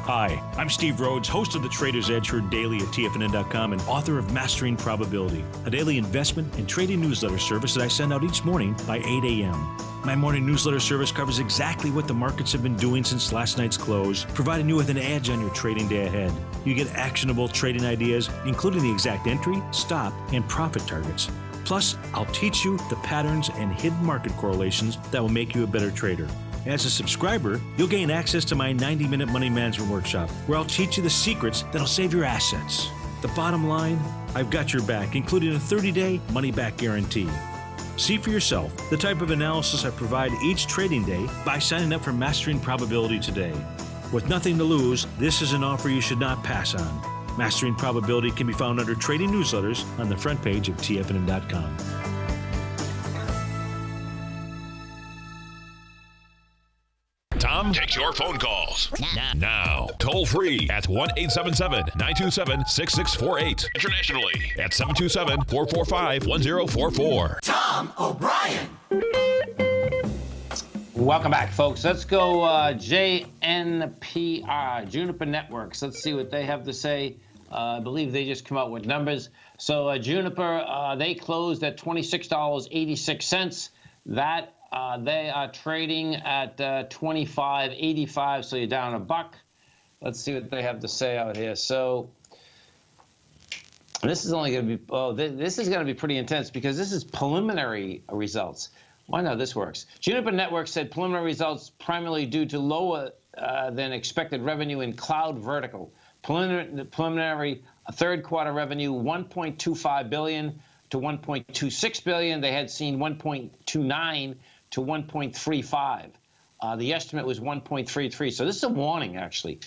Hi, I'm Steve Rhodes, host of the Trader's Edge heard daily at TFNN.com and author of Mastering Probability, a daily investment and trading newsletter service that I send out each morning by 8 a.m. My morning newsletter service covers exactly what the markets have been doing since last night's close, providing you with an edge on your trading day ahead. You get actionable trading ideas, including the exact entry, stop, and profit targets. Plus, I'll teach you the patterns and hidden market correlations that will make you a better trader. As a subscriber, you'll gain access to my 90-minute money management workshop, where I'll teach you the secrets that'll save your assets. The bottom line, I've got your back, including a 30-day money-back guarantee. See for yourself the type of analysis I provide each trading day by signing up for Mastering Probability today. With nothing to lose, this is an offer you should not pass on. Mastering Probability can be found under Trading Newsletters on the front page of TFNN.com. Tom takes your phone calls now. Toll free at 1-877-927-6648. Internationally at 727-445-1044. Tom O'Brien. Welcome back, folks. Let's go JNPR, Juniper Networks. Let's see what they have to say. I believe they just come out with numbers. So Juniper, they closed at $26.86. That they are trading at $25.85, so you're down $1. Let's see what they have to say out here. So this is only going to be this is going to be pretty intense because this is preliminary results. Why not? This works. Juniper Networks said preliminary results primarily due to lower than expected revenue in cloud vertical. Preliminary third quarter revenue $1.25 billion to $1.26 billion. They had seen 1.29 to 1.35. The estimate was 1.33. So this is a warning, actually.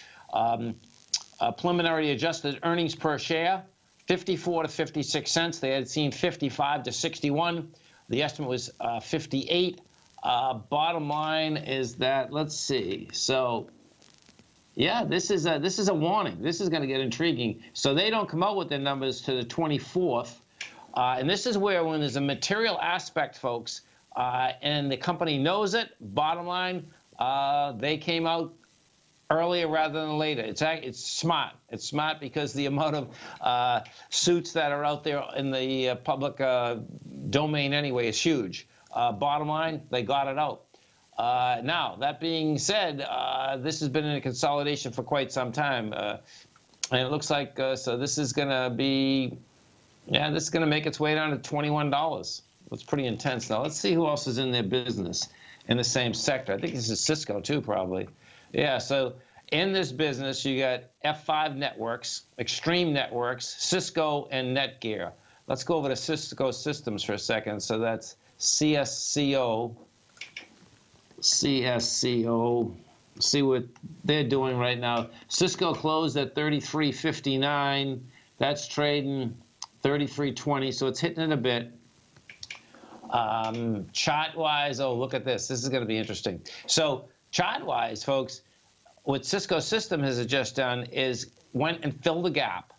Preliminary adjusted earnings per share, 54 to 56 cents. They had seen 55 to 61. The estimate was 58. Bottom line is that, let's see. So, yeah, this is a warning. This is going to get intriguing. So they don't come out with their numbers to the 24th. And this is where, when there's a material aspect, folks, and the company knows it, bottom line, they came out earlier rather than later. It's smart. It's smart because the amount of suits that are out there in the public domain anyway is huge. Bottom line, they got it out. Now, that being said, this has been in a consolidation for quite some time. And it looks like, so this is going to be, yeah, this is going to make its way down to $21. It's pretty intense. Now, let's see who else is in their business in the same sector. I think this is Cisco, too, probably. Yeah, so in this business, you got F5 Networks, Extreme Networks, Cisco, and Netgear. Let's go over to Cisco Systems for a second. So that's CSCO. See what they're doing right now. Cisco closed at 33.59. That's trading 33.20, so it's hitting it a bit. Chart-wise, oh, look at this. This is going to be interesting. So chart-wise, folks, what Cisco System has just done is went and filled the gap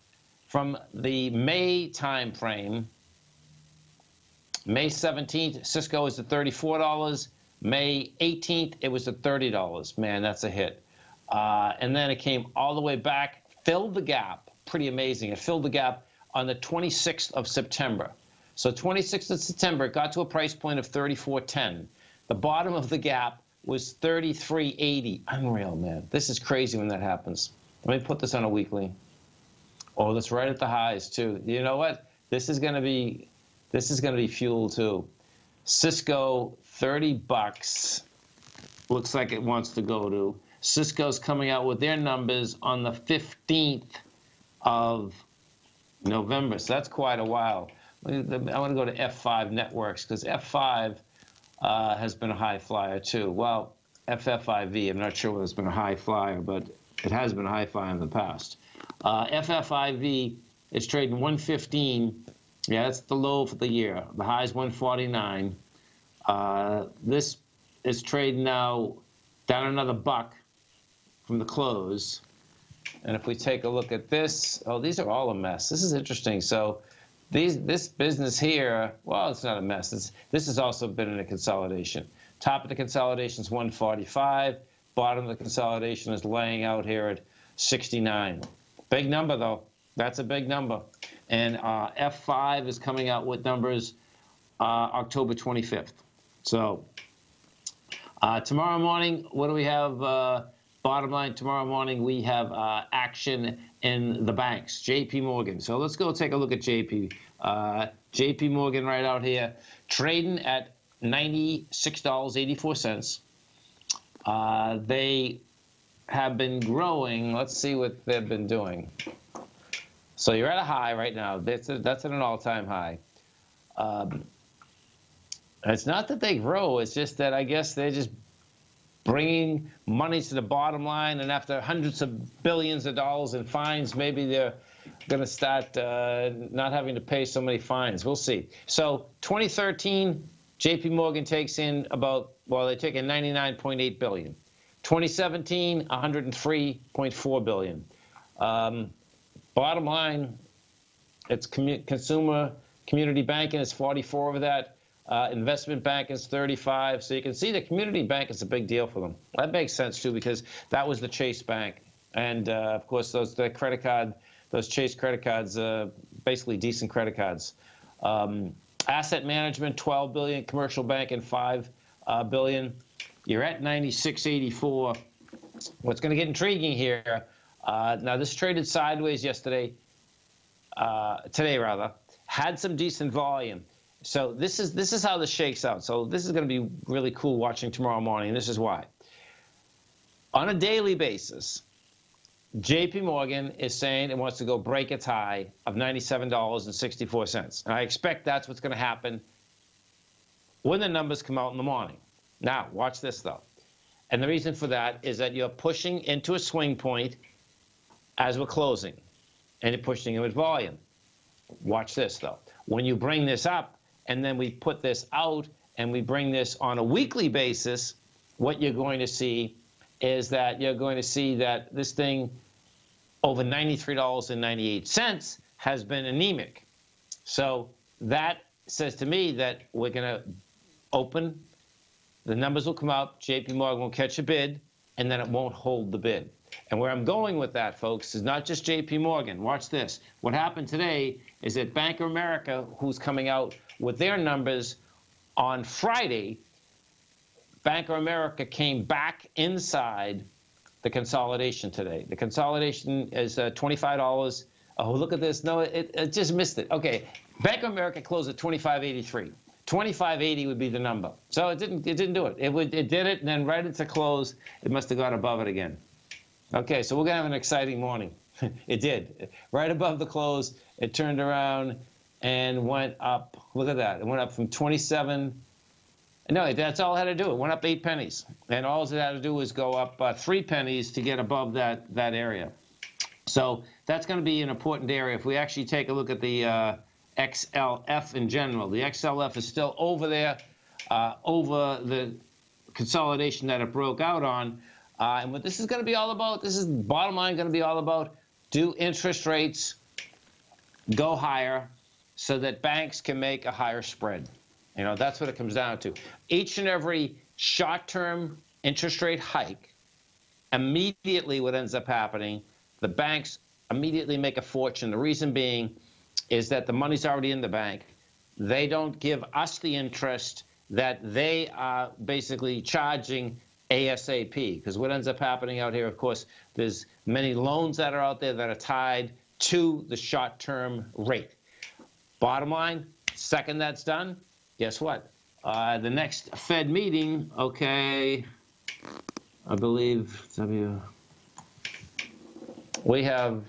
from the May time frame. May 17th, Cisco is at $34. May 18th, it was at $30. Man, that's a hit. And then it came all the way back, filled the gap. Pretty amazing. It filled the gap on the 26th of September. So 26th of September, it got to a price point of $34.10. The bottom of the gap was $33.80. Unreal, man. This is crazy when that happens. Let me put this on a weekly. Oh, that's right at the highs, too. You know what? This is going to be fuel, too. Cisco, $30 looks like it wants to go to. Cisco's coming out with their numbers on the 15th of November, so that's quite a while. I want to go to F5 Networks because F5 has been a high flyer too. Well, FFIV, I'm not sure whether it's been a high flyer, but it has been a high flyer in the past. FFIV is trading 115. Yeah, that's the low for the year. The high is 149. This is trading now down another buck from the close. And if we take a look at this, oh, these are all a mess. This is interesting. So this business here, well, it's not a mess. This has also been in a consolidation. Top of the consolidation is 145. Bottom of the consolidation is laying out here at 69. Big number, though. That's a big number. And F5 is coming out with numbers October 25th. So tomorrow morning, what do we have? Bottom line, tomorrow morning, we have action in the banks, JP Morgan. So let's go take a look at JP. JP Morgan right out here, trading at $96.84. They have been growing. Let's see what they've been doing. So you're at a high right now. That's at an all-time high. It's not that they grow. It's just that I guess they're just bringing money to the bottom line, and after hundreds of billions of dollars in fines, maybe they're going to start not having to pay so many fines. We'll see. So 2013, JP Morgan takes in about, well, they take in $99.8 billion. 2017, $103.4 billion. Bottom line, it's consumer community banking is 44 of that. Investment bank is 35. So you can see the community bank is a big deal for them. That makes sense, too, because that was the Chase Bank. And, of course, those Chase credit cards, basically decent credit cards. Asset management, $12 billion. Commercial banking, $5 billion. You're at 96.84. What's going to get intriguing here, now this traded sideways yesterday, today rather, had some decent volume. So this is how this shakes out. So this is going to be really cool watching tomorrow morning, and this is why. On a daily basis, JP Morgan is saying it wants to go break its high of $97.64. And I expect that's what's going to happen when the numbers come out in the morning. Now, watch this, though. And the reason for that is that you're pushing into a swing point as we're closing, and you're pushing it with volume. Watch this, though. When you bring this up, and then we put this out, and we bring this on a weekly basis, what you're going to see is that you're going to see that this thing over $93.98 has been anemic. So that says to me that we're going to open, the numbers will come out, JP Morgan will catch a bid, and then it won't hold the bid. And where I'm going with that, folks, is not just J.P. Morgan. Watch this. What happened today is that Bank of America, who's coming out with their numbers on Friday, Bank of America came back inside the consolidation today. The consolidation is $25. Oh, look at this. No, it just missed it. Okay, Bank of America closed at $25.83. $25.80 would be the number. So it didn't do it. It did it, and then right at the close, it must have gone above it again. Okay, so we're going to have an exciting morning. It did. Right above the close, it turned around and went up. Look at that. It went up from 27. No, that's all it had to do. It went up 8 pennies. And all it had to do was go up 3 pennies to get above that area. So that's going to be an important area. If we actually take a look at the XLF in general, the XLF is still over there, over the consolidation that it broke out on. And what this is going to be all about, this is bottom line going to be all about, do interest rates go higher so that banks can make a higher spread? You know, that's what it comes down to. Each and every short-term interest rate hike, immediately what ends up happening, the banks immediately make a fortune. The reason being is that the money's already in the bank. They don't give us the interest that they are basically charging ASAP, because what ends up happening out here, of course, there's many loans that are out there that are tied to the short-term rate. Bottom line, second that's done, guess what? The next Fed meeting, okay, I believe, we have,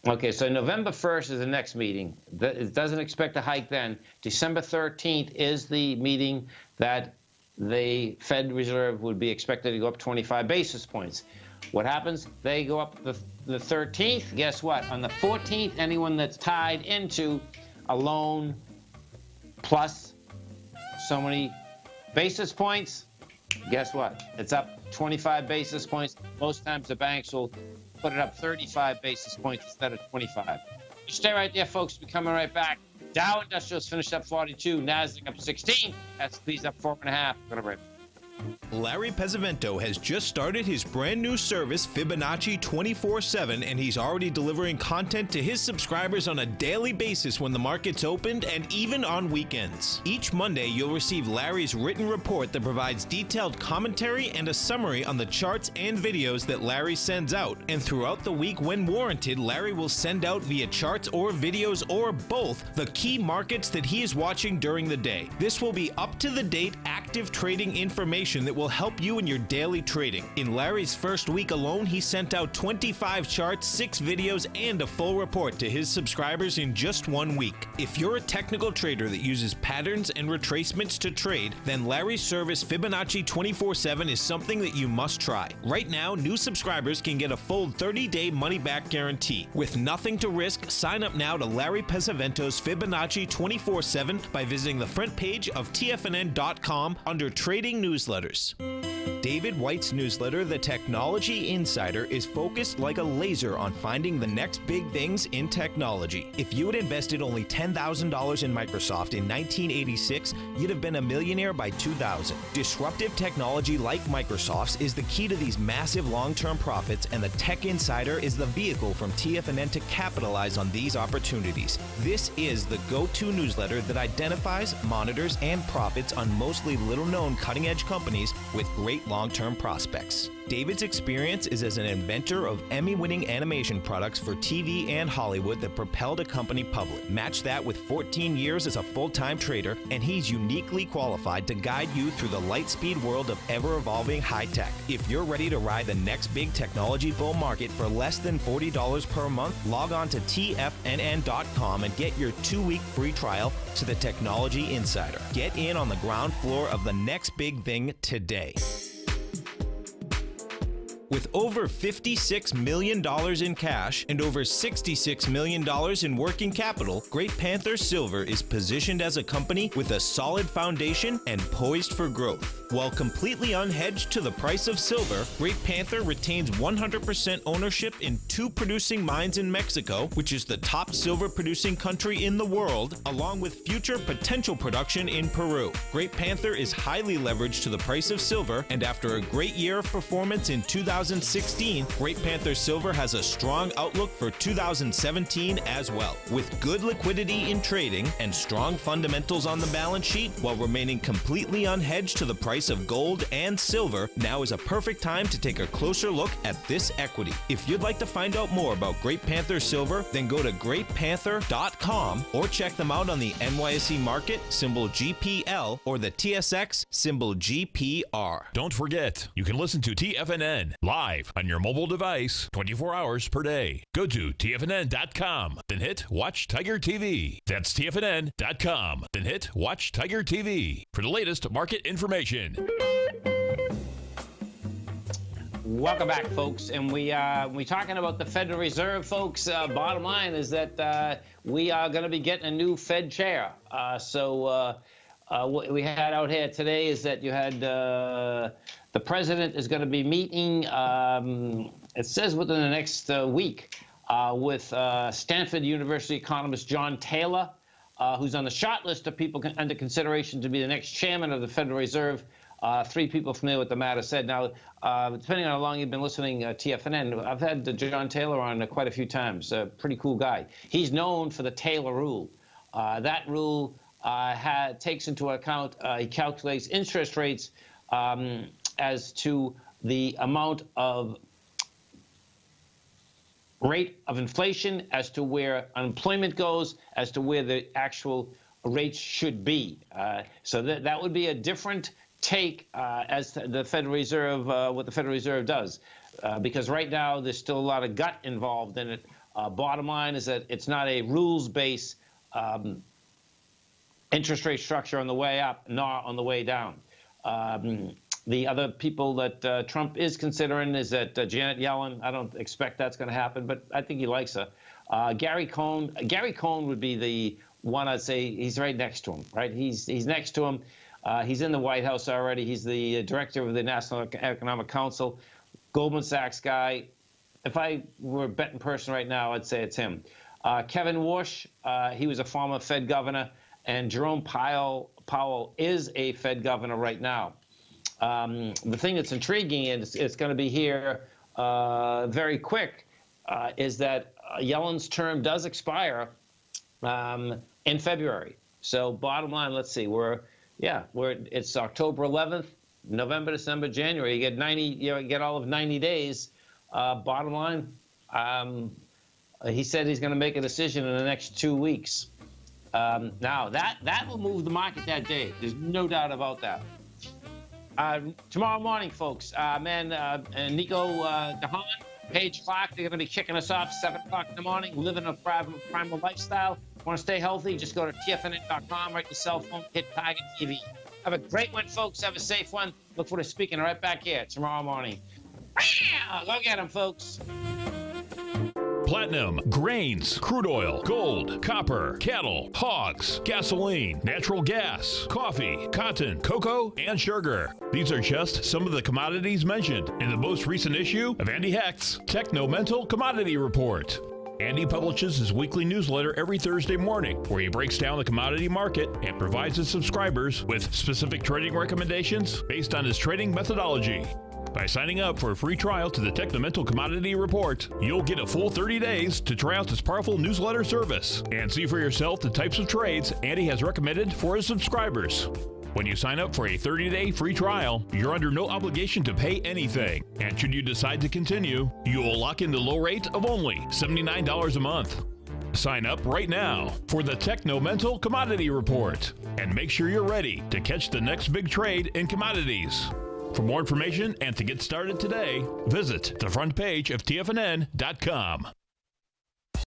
okay, so November 1st is the next meeting. It doesn't expect a hike then. December 13th is the meeting that the Fed Reserve would be expected to go up 25 basis points. What happens? They go up the 13th. Guess what? On the 14th, anyone that's tied into a loan plus so many basis points, guess what? It's up 25 basis points. Most times the banks will put it up 35 basis points instead of 25. You stay right there, folks. We're coming right back. Dow Industrials finished up 42, Nasdaq up 16, S&P's up 4.5. Larry Pesavento has just started his brand new service, Fibonacci 24/7, and he's already delivering content to his subscribers on a daily basis when the market's opened and even on weekends. Each Monday, you'll receive Larry's written report that provides detailed commentary and a summary on the charts and videos that Larry sends out. And throughout the week, when warranted, Larry will send out via charts or videos or both the key markets that he is watching during the day. This will be up-to-the-date, active trading information that will help you in your daily trading. In Larry's first week alone, he sent out 25 charts, 6 videos, and a full report to his subscribers in just 1 week. If you're a technical trader that uses patterns and retracements to trade, then Larry's service Fibonacci 24/7 is something that you must try. Right now, new subscribers can get a full 30-day money-back guarantee. With nothing to risk, sign up now to Larry Pesavento's Fibonacci 24/7 by visiting the front page of TFNN.com under Trading Newsletters. David White's newsletter, The Technology Insider, is focused like a laser on finding the next big things in technology. If you had invested only $10,000 in Microsoft in 1986, you'd have been a millionaire by 2000. Disruptive technology like Microsoft's is the key to these massive long-term profits, and the Tech Insider is the vehicle from TFNN to capitalize on these opportunities. This is the go-to newsletter that identifies, monitors, and profits on mostly little-known cutting-edge companies with great long-term prospects. David's experience is as an inventor of Emmy-winning animation products for TV and Hollywood that propelled a company public. Match that with 14 years as a full-time trader, and he's uniquely qualified to guide you through the light-speed world of ever-evolving high-tech. If you're ready to ride the next big technology bull market for less than $40 per month, log on to TFNN.com and get your 2-week free trial to the Technology Insider. Get in on the ground floor of the next big thing today. With over $56 million in cash and over $66 million in working capital, Great Panther Silver is positioned as a company with a solid foundation and poised for growth. While completely unhedged to the price of silver, Great Panther retains 100% ownership in 2 producing mines in Mexico, which is the top silver producing country in the world, along with future potential production in Peru. Great Panther is highly leveraged to the price of silver, and after a great year of performance in 2016, Great Panther Silver has a strong outlook for 2017 as well. With good liquidity in trading and strong fundamentals on the balance sheet, while remaining completely unhedged to the price of gold and silver, now is a perfect time to take a closer look at this equity. If you'd like to find out more about Great Panther Silver, then go to greatpanther.com or check them out on the NYSE market, symbol GPL, or the TSX, symbol GPR. Don't forget, you can listen to TFNN live on your mobile device 24 hours per day. Go to TFNN.com, then hit Watch Tiger TV. That's TFNN.com, then hit Watch Tiger TV for the latest market information. Welcome back, folks. And we talking about the Federal Reserve, folks. Bottom line is that we are going to be getting a new Fed chair. What we had out here today is that you had the president is going to be meeting, it says within the next week, with Stanford University economist John Taylor, who's on the short list of people under consideration to be the next chairman of the Federal Reserve. 3 people familiar with the matter said. Now, depending on how long you've been listening to TFNN, I've had John Taylor on quite a few times. Pretty cool guy. He's known for the Taylor rule. That rule takes into account, he calculates interest rates as to the amount of rate of inflation, as to where unemployment goes, as to where the actual rates should be. So that would be a different take as the Federal Reserve, what the Federal Reserve does, because right now there's still a lot of gut involved in it. Bottom line is that it's not a rules-based interest rate structure on the way up, nor on the way down. The other people that Trump is considering is that Janet Yellen. I don't expect that's going to happen, but I think he likes her. Gary Cohn. Gary Cohn would be the one I'd say he's right next to him, right? He's next to him. He's in the White House already. He's the director of the National Economic Council, Goldman Sachs guy. If I were a betting person right now, I'd say it's him. Kevin Warsh, he was a former Fed governor, and Jerome Powell is a Fed governor right now. The thing that's intriguing, and it's going to be here very quick, is that Yellen's term does expire in February. So bottom line, let's see, it's October 11th, November, December, January. You get 90, you get all of 90 days. Bottom line, he said he's going to make a decision in the next 2 weeks. Now that will move the market that day. There's no doubt about that. Tomorrow morning, folks, and Nico DeHaan, Paige Clark, they're going to be kicking us off 7 o'clock in the morning, living a primal lifestyle. Want to stay healthy? Just go to TFNN.com, right your cell phone, hit Target TV. Have a great one, folks. Have a safe one. Look forward to speaking right back here tomorrow morning. Go get them, folks. Platinum, grains, crude oil, gold, copper, cattle, hogs, gasoline, natural gas, coffee, cotton, cocoa, and sugar. These are just some of the commodities mentioned in the most recent issue of Andy Hecht's Techno-Mental Commodity Report. Andy publishes his weekly newsletter every Thursday morning, where he breaks down the commodity market and provides his subscribers with specific trading recommendations based on his trading methodology. By signing up for a free trial to the Techno-Mental Commodity Report, you'll get a full 30 days to try out this powerful newsletter service and see for yourself the types of trades Andy has recommended for his subscribers. When you sign up for a 30-day free trial, you're under no obligation to pay anything. And should you decide to continue, you will lock in the low rate of only $79 a month. Sign up right now for the Techno-Mental Commodity Report and make sure you're ready to catch the next big trade in commodities. For more information and to get started today, visit the front page of TFNN.com.